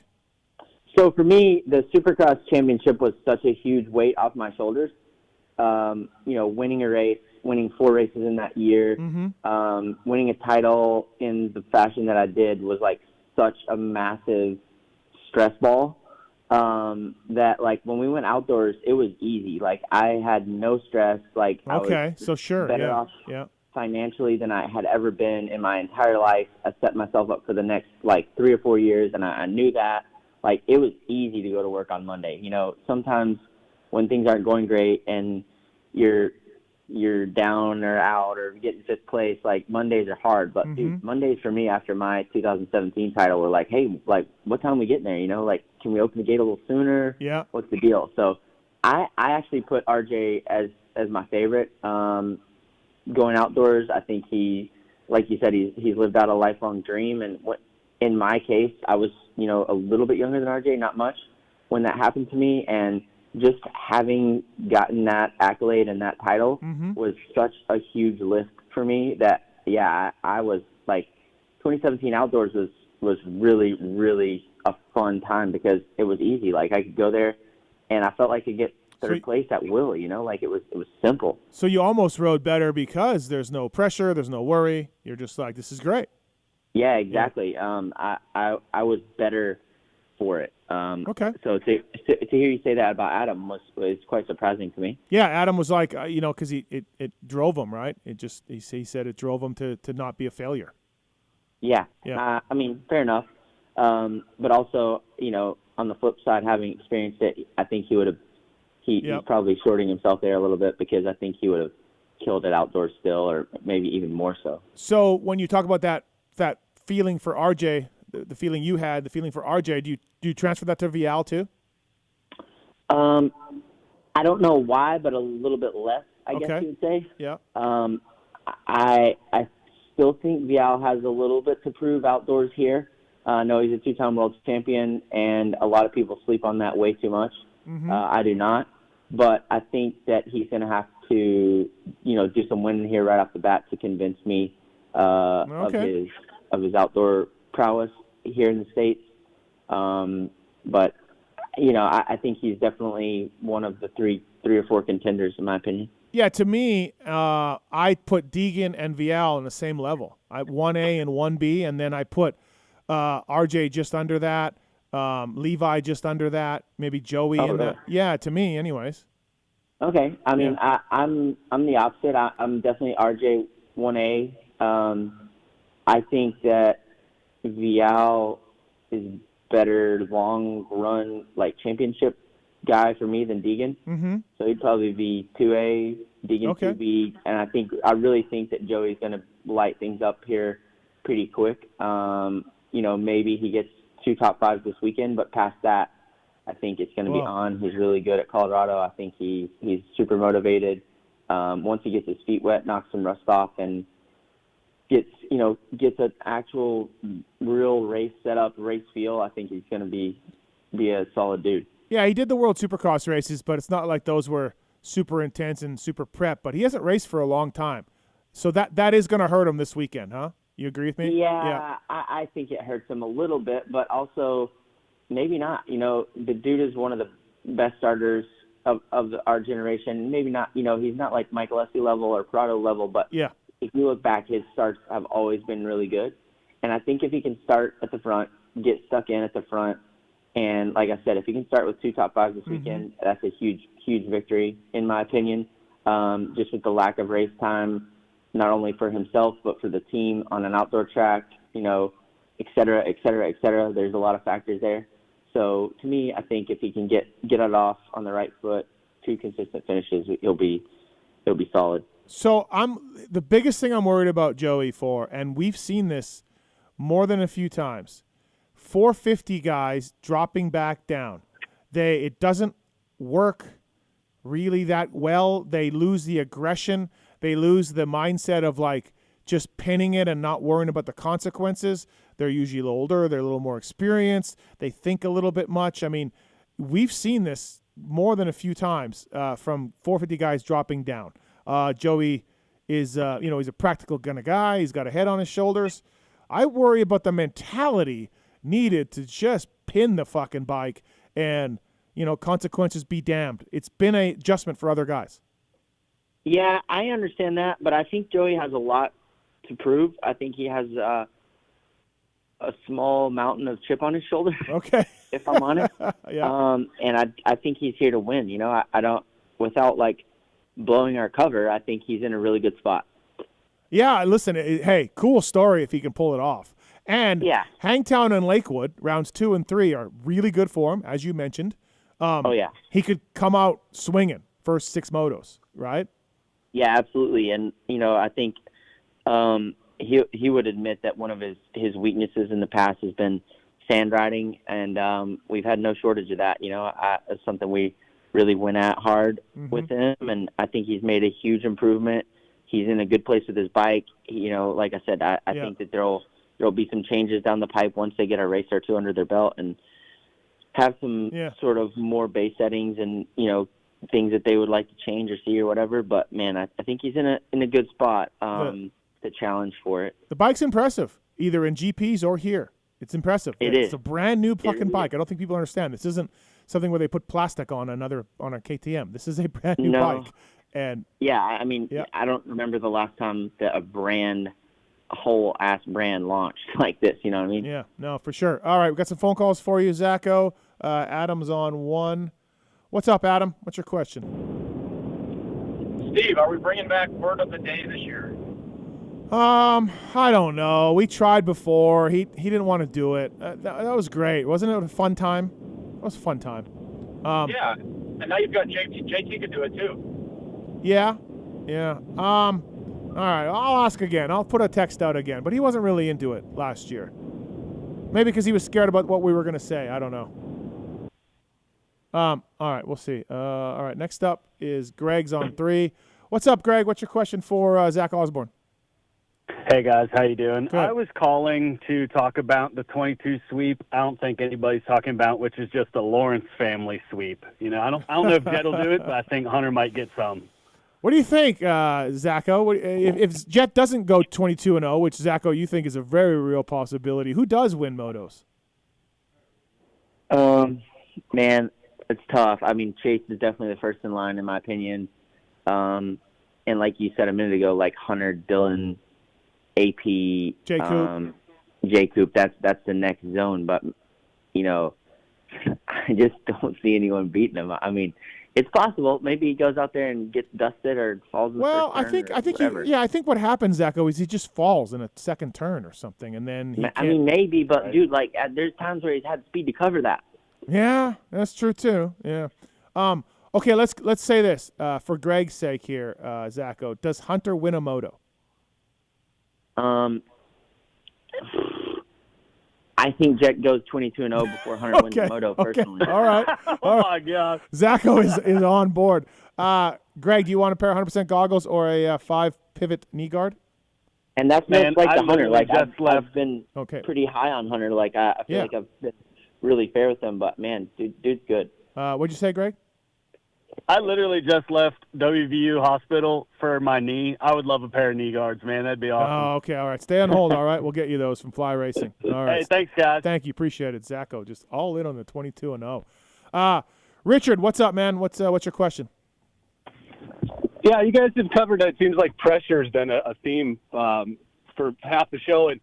So for me, the Supercross championship was such a huge weight off my shoulders. Winning a race, winning 4 races in that year, winning a title in the fashion that I did was such a massive stress ball. That when we went outdoors, it was easy. I had no stress. I was so sure, better off financially than I had ever been in my entire life. I set myself up for the next 3 or 4 years, and I knew that. It was easy to go to work on Monday. Sometimes when things aren't going great and you're down or out or getting fifth place, Mondays are hard. But dude, Mondays for me after my 2017 title were hey, what time are we getting there? Can we open the gate a little sooner? Yeah. What's the deal? So I actually put RJ as my favorite. Going outdoors, I think he, like you said, he's lived out a lifelong dream. And in my case, I was, a little bit younger than RJ, not much, when that happened to me. And just having gotten that accolade and that title was such a huge lift for me that, I was 2017 outdoors was really, really a fun time because it was easy. I could go there and I felt like I could get third place at will, it was simple. So you almost rode better because there's no pressure, there's no worry. You're just this is great. Yeah, exactly. I was better for it. Okay. So to hear you say that about Adam was quite surprising to me. Yeah, Adam was because it drove him, right? He said it drove him to not be a failure. Yeah. Yeah. I mean, fair enough. But also, on the flip side, having experienced it, I think he would have. He's probably shorting himself there a little bit because I think he would have killed it outdoors still, or maybe even more so. So when you talk about that feeling for RJ, the feeling you had, the feeling for RJ, do you transfer that to Vial too? I don't know why, but a little bit less, I guess you would say. Yeah. I still think Vial has a little bit to prove outdoors here. I know he's a 2-time world champion, and a lot of people sleep on that way too much. I do not. But I think that he's going to have to, do some winning here right off the bat to convince me of his outdoor prowess here in the States. But, I think he's definitely one of the three or four contenders, in my opinion. Yeah, to me, I put Deegan and Vial on the same level. 1A and 1B, and then I put RJ just under that, Levi just under that, maybe Joey in that. Yeah, to me, anyways. Okay, I mean, I'm the opposite. I'm definitely RJ 1A. I think that Vial is better long run like championship guy for me than Deegan. Mm-hmm. So he'd probably be 2A, Deegan Okay. 2B, and I really think that Joey's going to light things up here pretty quick. Maybe he gets 2 top 5s this weekend, but past that, I think it's going to be on. He's really good at Colorado. I think he's super motivated. Once he gets his feet wet, knocks some rust off, and gets an actual real race setup, race feel, I think he's going to be a solid dude. Yeah, he did the World Supercross races, but it's not like those were super intense and super prep. But he hasn't raced for a long time, so that is going to hurt him this weekend, huh? You agree with me? Yeah. I think it hurts him a little bit, but also maybe not. The dude is one of the best starters of our generation. Maybe not. He's not like Michael Essie level or Prado level, but yeah. If you look back, his starts have always been really good. And I think if he can start at the front, get stuck in at the front, and like I said, if he can start with 2 top 5s this weekend, that's a huge, huge victory, in my opinion, just with the lack of race time, not only for himself, but for the team on an outdoor track, et cetera, et cetera, et cetera. There's a lot of factors there. So to me, I think if he can get it off on the right foot, 2 consistent finishes, he'll be solid. So the biggest thing I'm worried about Joey for, and we've seen this more than a few times, 450 guys dropping back down. It doesn't work really that well. They lose the aggression. They lose the mindset of like just pinning it and not worrying about the consequences. They're usually older. They're a little more experienced. They think a little bit much. I mean, we've seen this more than a few times from 450 guys dropping down. Joey is, he's a practical kind of guy. He's got a head on his shoulders. I worry about the mentality needed to just pin the fucking bike and, consequences be damned. It's been an adjustment for other guys. Yeah, I understand that, but I think Joey has a lot to prove. I think he has a small mountain of chip on his shoulder. Okay. If I'm honest. Yeah. And I think he's here to win. I don't, without like blowing our cover, I think he's in a really good spot. Yeah, listen, hey, cool story if he can pull it off. And Hangtown and Lakewood, rounds 2 and 3, are really good for him, as you mentioned. He could come out swinging first 6 motos, right? Yeah, absolutely. And, I think he would admit that one of his weaknesses in the past has been sand riding, and we've had no shortage of that. It's something we really went at hard with him, and I think he's made a huge improvement. He's in a good place with his bike. Like I said, I think that there'll be some changes down the pipe once they get a race or 2 under their belt and have some sort of more base settings and, things that they would like to change or see or whatever. But, man, I think he's in a good spot to challenge for it. The bike's impressive, either in GPs or here. It's impressive. It's a brand new fucking bike. I don't think people understand. This isn't something where they put plastic on a KTM. This is a brand new bike. And I don't remember the last time that a whole ass brand launched like this. You know what I mean? Yeah, no, for sure. All right, we got some phone calls for you, Zacho. Adam's on 1. What's up, Adam? What's your question? Steve, are we bringing back word of the day this year? I don't know. We tried before. He didn't want to do it. That was great. Wasn't it a fun time? It was a fun time. Yeah, and now you've got JT. JT could do it too. Yeah. All right, I'll ask again. I'll put a text out again. But he wasn't really into it last year. Maybe because he was scared about what we were going to say. I don't know. All right, we'll see. All right, next up is Greg's on 3. What's up, Greg? What's your question for Zach Osborne? Hey, guys. How you doing? Good. I was calling to talk about the 22 sweep. I don't think anybody's talking about, which is just the Lawrence family sweep. I don't know if Jet will do it, but I think Hunter might get some. What do you think, Zacho? If Jet doesn't go 22-0, which, Zacho, you think is a very real possibility, who does win motos? Man, it's tough. I mean, Chase is definitely the first in line, in my opinion. And like you said a minute ago, like Hunter, Dylan, AP, J Coop, that's the next zone. But, I just don't see anyone beating him. I mean, it's possible. Maybe he goes out there and gets dusted or falls in the Well, first turn I think whatever. I think what happens, Zacho, is he just falls in a second turn or something, and then he can't. I mean, maybe, but dude, like there's times where he's had speed to cover that. Yeah, that's true too. Yeah. Okay, let's say this for Greg's sake here, Zacho. Does Hunter win a moto? I think Jet goes 22-0 before Hunter wins the moto. Personally. All right. Oh my God. Zacho is on board. Greg, do you want a pair of 100% goggles or a 5 pivot knee guard? And that's just like the Hunter. Like I've been pretty high on Hunter. Like I feel like I've been really fair with him. But man, dude's good. What'd you say, Greg? I literally just left WVU hospital for my knee. I would love a pair of knee guards, man. That'd be awesome. Oh, okay. All right. Stay on hold. All right. We'll get you those from Fly Racing. All right. Hey, thanks, guys. Thank you. Appreciate it. Zacho, just all in on the 22-0. Richard, what's up, man? What's your question? Yeah, you guys have covered it. It seems like pressure has been a theme for half the show. And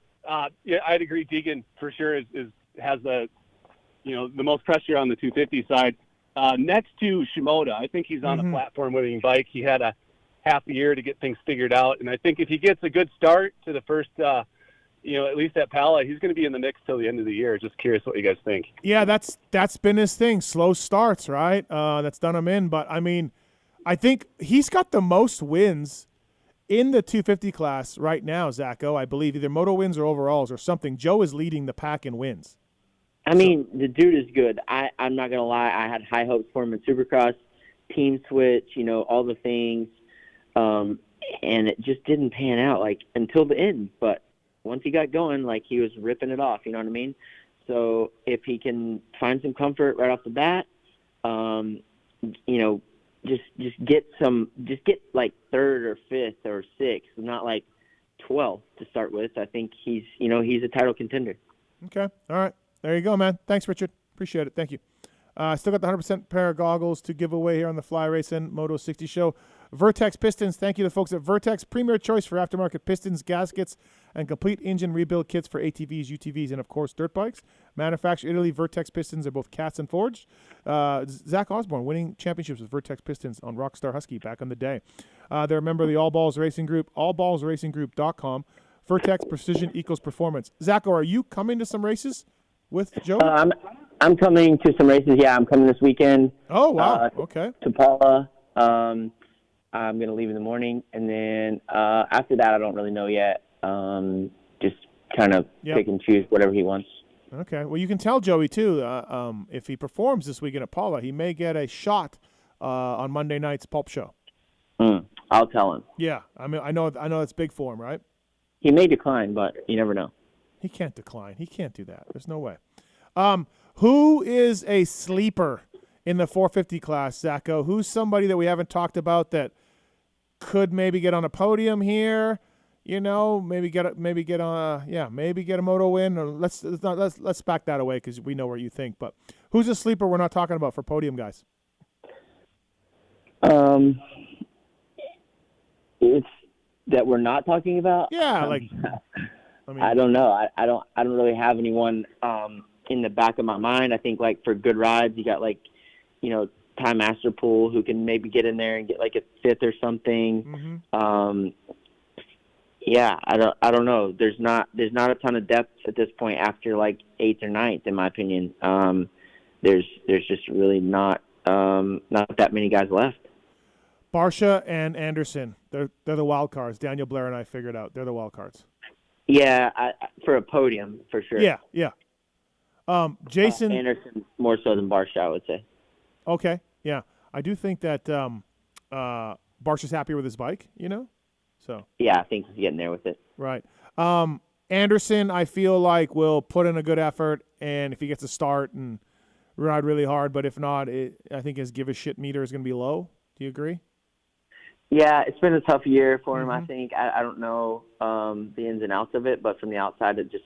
yeah, I'd agree Deegan for sure has the most pressure on the 250 side. Next to Shimoda, I think he's on a platform-winning bike. He had a half a year to get things figured out, and I think if he gets a good start to the first, at least at Pala, he's going to be in the mix till the end of the year. Just curious what you guys think. Yeah, that's been his thing. Slow starts, right? That's done him in. But I mean, I think he's got the most wins in the 250 class right now, Zacho. I believe either moto wins or overalls or something. Joe is leading the pack in wins. I mean, the dude is good. I'm not going to lie. I had high hopes for him in Supercross, team switch, all the things. And it just didn't pan out, like, until the end. But once he got going, like, he was ripping it off, you know what I mean? So if he can find some comfort right off the bat, just get like third or fifth or sixth, not like 12th to start with. I think he's a title contender. Okay. All right. There you go, man. Thanks, Richard. Appreciate it. Thank you. Still got the 100% pair of goggles to give away here on the Fly Racing Moto 60 show. Vertex Pistons. Thank you to the folks at Vertex. Premier choice for aftermarket pistons, gaskets, and complete engine rebuild kits for ATVs, UTVs, and, of course, dirt bikes. Manufactured Italy, Vertex Pistons are both cast and forged. Zach Osborne winning championships with Vertex Pistons on Rockstar Husky back in the day. They're a member of the All Balls Racing Group, allballsracinggroup.com. Vertex Precision equals performance. Zacho, are you coming to some races with Joe? I'm coming to some races. Yeah, I'm coming this weekend. Oh, wow. Okay. To Paula. I'm going to leave in the morning. And then after that, I don't really know yet. Just kind of pick and choose whatever he wants. Okay. Well, you can tell Joey, too, if he performs this weekend at Paula, he may get a shot on Monday night's Pulp Show. I'll tell him. Yeah. I mean, I know that's big for him, right? He may decline, but you never know. He can't decline. He can't do that. There's no way. Who is a sleeper in the 450 class, Zacho? Who's somebody that we haven't talked about that could maybe get on a podium here? Maybe get a moto win. Or let's back that away because we know where you think. But who's a sleeper we're not talking about for podium guys? It's that we're not talking about. Yeah, I don't know. I don't really have anyone in the back of my mind. I think like for good rides, you got Ty Masterpool who can maybe get in there and get like a fifth or something. Yeah, I don't know. There's not a ton of depth at this point after like 8th or 9th, in my opinion. There's just really not that many guys left. Barsha and Anderson, they're the wild cards. Daniel, Blair, and I figured out they're the wild cards. Yeah, for a podium for sure. Yeah. Jason Anderson more so than Barsha, I would say. Okay, yeah, I do think that Barsha's happy with his bike. So yeah, I think he's getting there with it. Right. Anderson, I feel like will put in a good effort, and if he gets a start and ride really hard, but if not, I think his give a shit meter is going to be low. Do you agree? Yeah, it's been a tough year for him, I think. I don't know the ins and outs of it, but from the outside, it just,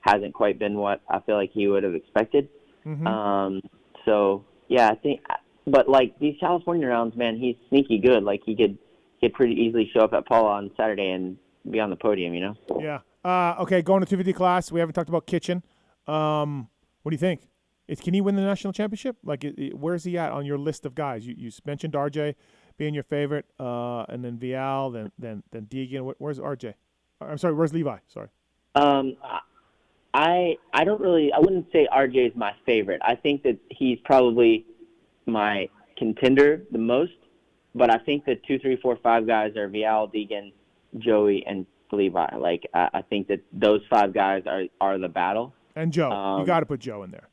hasn't quite been what I feel like he would have expected. So, yeah, I think – but, like, these California rounds, man, he's sneaky good. Like, he could pretty easily show up at Paula on Saturday and be on the podium, Yeah. Okay, going to 250 class. We haven't talked about Kitchen. What do you think? Can he win the national championship? Like, where's he at on your list of guys? You mentioned RJ being your favorite, and then Vial, then Deegan. Where's RJ? I'm sorry, where's Levi? Sorry. I wouldn't say RJ is my favorite. I think that he's probably my contender the most, but I think the 2, 3, 4, 5 guys are Vial, Deegan, Joey, and Levi. Like, I think that those 5 guys are the battle. And Joe. You got to put Joe in there.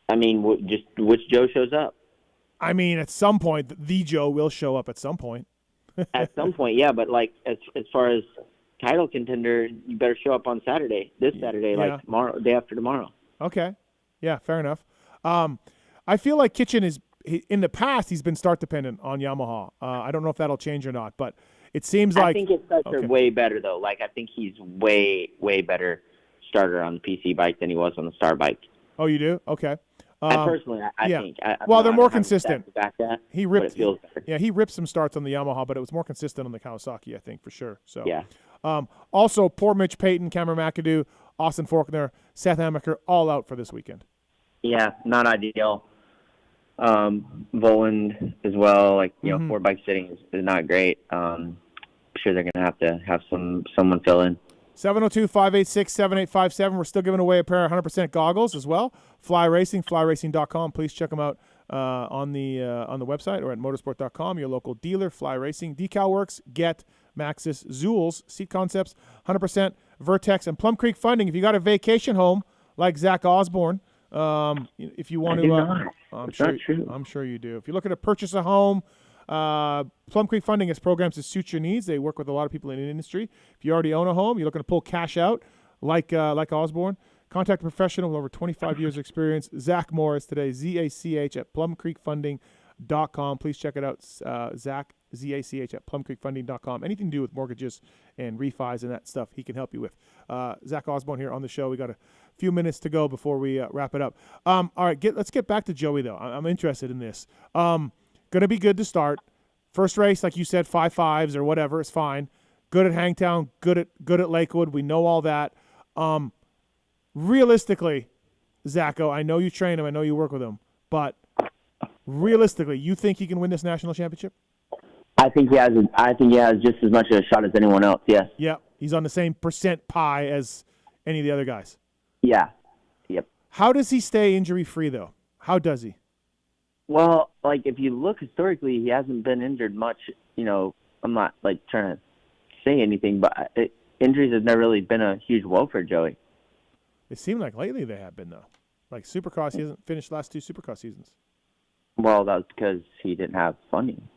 I mean, just which Joe shows up? I mean, at some point, the Joe will show up at some point. At some point, yeah, but like as far as title contender, you better show up on this Saturday, like tomorrow, day after tomorrow. Okay. Yeah, fair enough. I feel like Kitchen in the past, he's been start dependent on Yamaha. I don't know if that'll change or not, but it seems like. I think his starts are way better, though. Like, I think he's way, way better starter on the PC bike than he was on the Star bike. Oh, you do? Okay. Personally, I think. Well, they're more consistent. Back that, he ripped. It feels better. Yeah, he ripped some starts on the Yamaha, but it was more consistent on the Kawasaki, I think, for sure. So yeah. Also, poor Mitch Payton, Cameron McAdoo, Austin Faulkner, Seth Amaker, all out for this weekend. Yeah, not ideal. Voland as well. Like, 4 bike sitting is not great. I'm sure they're going to have someone fill in. 702-586-7857. We're still giving away a pair of 100% goggles as well. Fly Racing, flyracing.com. Please check them out on the website or at motorsport.com. Your local dealer, Fly Racing. Decal Works, Get, Maxxis, Zools, Seat Concepts, 100%, Vertex, and Plum Creek Funding. If you got a vacation home like Zach Osborne, if you want to, I'm sure you do. If you're looking to purchase a home, Plum Creek Funding has programs to suit your needs. They work with a lot of people in the industry. If you already own a home, you're looking to pull cash out, like Osborne, contact a professional with over 25 years of experience. Zach Morris today, ZACH at plumcreekfunding.com. Please check it out, Zach, ZACH at plumcreekfunding.com. Anything to do with mortgages and refis and that stuff, he can help you with. Zach Osborne here on the show. We got a few minutes to go before we wrap it up. All right, let's get back to Joey, though. I'm interested in this. Going to be good to start. First race, like you said, 5.5s or whatever, is fine. Good at Hangtown, good at Lakewood. We know all that. Realistically, Zacho, I know you train him, I know you work with him, but realistically, you think he can win this national championship? I think he has just as much of a shot as anyone else. Yes. Yeah, he's on the same percent pie as any of the other guys. Yeah. Yep. How does he stay injury free though? How does he? Well, like if you look historically, he hasn't been injured much. I'm not like trying to say anything, but injuries have never really been a huge woe for Joey. It seemed like lately they have been though. Like Supercross, he hasn't finished the last 2 Supercross seasons. Well, that was because he didn't have funding.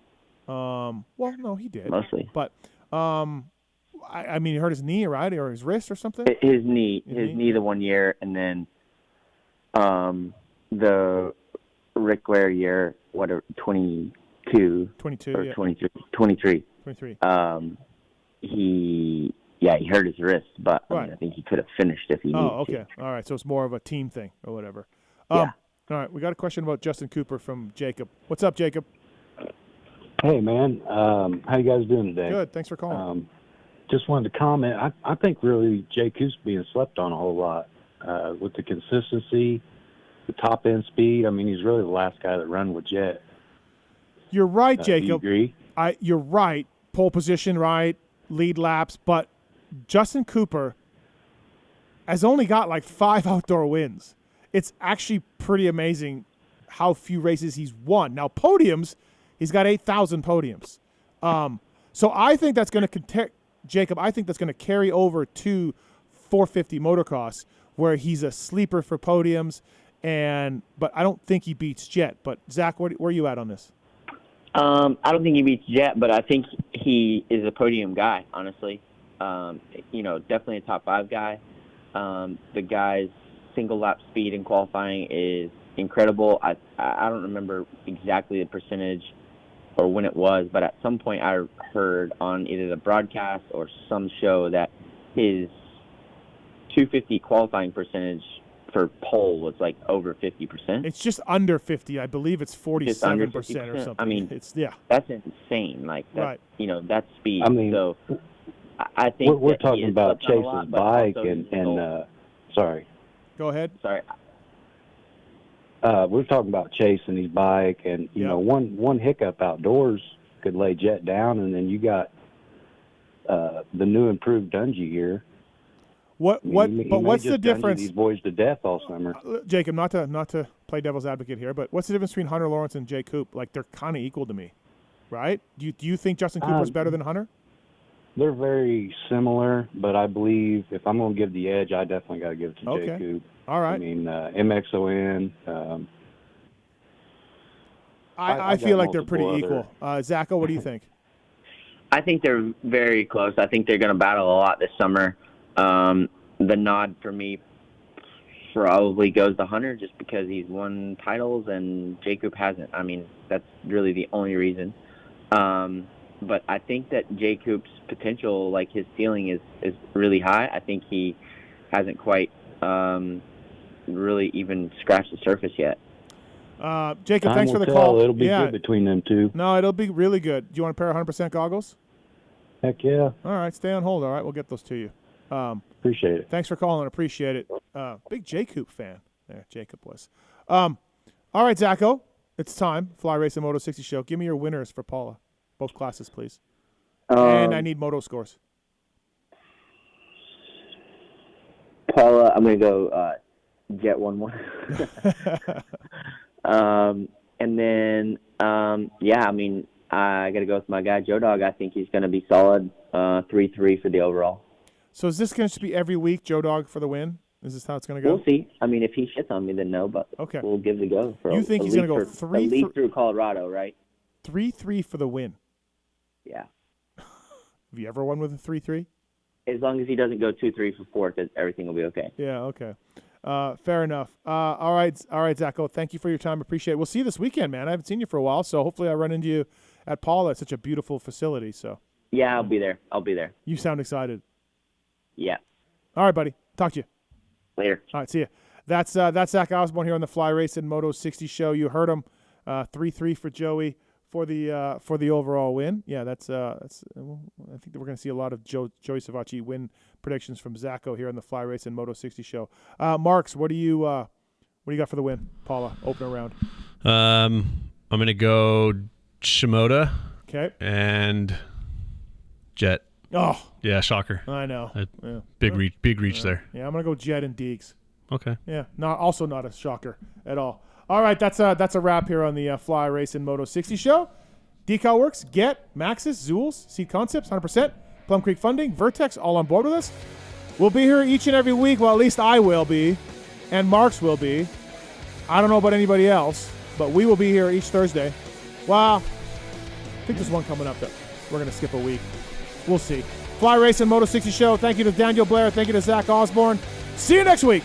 Well, no, he did mostly, but I mean, he hurt his knee, right, or his wrist, or something. His knee the 1 year, and then the Rick Ware year, whatever, 22 or yeah. 23. He hurt his wrist, but right. I think he could have finished if he needed to. Okay, all right. So it's more of a team thing or whatever. Yeah. All right, we got a question about Justin Cooper from Jacob. What's up, Jacob? Hey, man. How you guys doing today? Good. Thanks for calling. Just wanted to comment. I think really Jay Coop's being slept on a whole lot with the consistency, the top end speed. I mean, he's really the last guy that run with Jet. You're right, Jacob. Do you agree? You're right. Pole position, right? Lead laps, but Justin Cooper has only got like 5 outdoor wins. It's actually pretty amazing how few races he's won. Now, podiums, he's got 8,000 podiums. So I think that's going to Jacob, I think that's going to carry over to 450 motocross, where he's a sleeper for podiums, but I don't think he beats Jet. But Zach, where are you at on this? I don't think he beats Jet, but I think he is a podium guy, honestly. Definitely a top 5 guy. The guy's single lap speed in qualifying is incredible. I don't remember exactly the percentage or when it was, but at some point I heard on either the broadcast or some show that his 250 qualifying percentage for pole was like over 50%. It's just under 50. I believe it's 47% or something. I mean, that's insane. Like that, right. That's speed. I mean, so I think we're talking about Chase's bike and sorry. Go ahead. Sorry. we're talking about Chase and his bike, and you know, one hiccup outdoors could lay Jet down, and then you got the new improved Dungy here. What's the difference? These boys to death all summer. Jacob, not to play devil's advocate here, but what's the difference between Hunter Lawrence and Jay Coop? Like, they're kind of equal to me, right? Do you think Justin Cooper's better than Hunter? They're very similar, but I believe if I'm going to give the edge, I definitely got to give it to Jay Coop. All right. I mean, MXON. I feel like they're pretty equal. Zacho, what do you think? I think they're very close. I think they're going to battle a lot this summer. The nod for me probably goes to Hunter just because he's won titles and Jacob hasn't. I mean, that's really the only reason. But I think that Jacob's potential, like his ceiling, is really high. I think he hasn't quite really even scratched the surface yet. Jacob, thanks for the call. It'll be good between them two. No, it'll be really good. Do you want a pair of 100% goggles? Heck yeah. All right, stay on hold. All right, we'll get those to you. Appreciate it. Thanks for calling. Appreciate it. Big J-Coop fan. There, Jacob was. All right, Zacho, it's time. Fly Racing Moto 60 show. Give me your winners for Paula. Both classes, please. And I need moto scores. Paula, I'm going to go Jet 1-1. And then, I mean, I got to go with my guy, Joe Dog. I think he's going to be solid 3-3 for the overall. So is this going to be every week, Joe Dog, for the win? Is this how it's going to go? We'll see. I mean, if he shits on me, then no, but we'll give it a go. You think he's going to go 3 at least through Colorado, right? 3-3 for the win. Yeah. Have you ever won with a 3-3? As long as he doesn't go 2-3 for 4th, everything will be okay. Yeah, okay. Fair enough. All right, Zacho. Thank you for your time. Appreciate it. We'll see you this weekend, man. I haven't seen you for a while, so hopefully I run into you at Paula. It's such a beautiful facility. So. Yeah, I'll be there. You sound excited. Yeah. All right, buddy. Talk to you. Later. All right, see you. That's Zach Osborne here on the Fly Racing Moto 60 show. You heard him. 3-3 for Joey for the overall win. Yeah, that's. I think that we're going to see a lot of Joey Savacci win predictions from Zacho here on the Fly Racing Moto 60 show. Marks, what do you got for the win? Paula, opener round. I'm going to go Shimoda. Okay. And Jet. Oh. Yeah, shocker. I know. Big reach there. Yeah, I'm going to go Jet and Deegs. Okay. Yeah, also not a shocker at all. All right, that's a wrap here on the Fly Racing Moto 60 show. Decal Works, Get, Maxis, Zools, Seed Concepts, 100%, Plum Creek Funding, Vertex, all on board with us. We'll be here each and every week. Well, at least I will be, and Marks will be. I don't know about anybody else, but we will be here each Thursday. Well, I think there's one coming up that we're going to skip a week. We'll see. Fly Racing Moto 60 show. Thank you to Daniel Blair. Thank you to Zach Osborne. See you next week.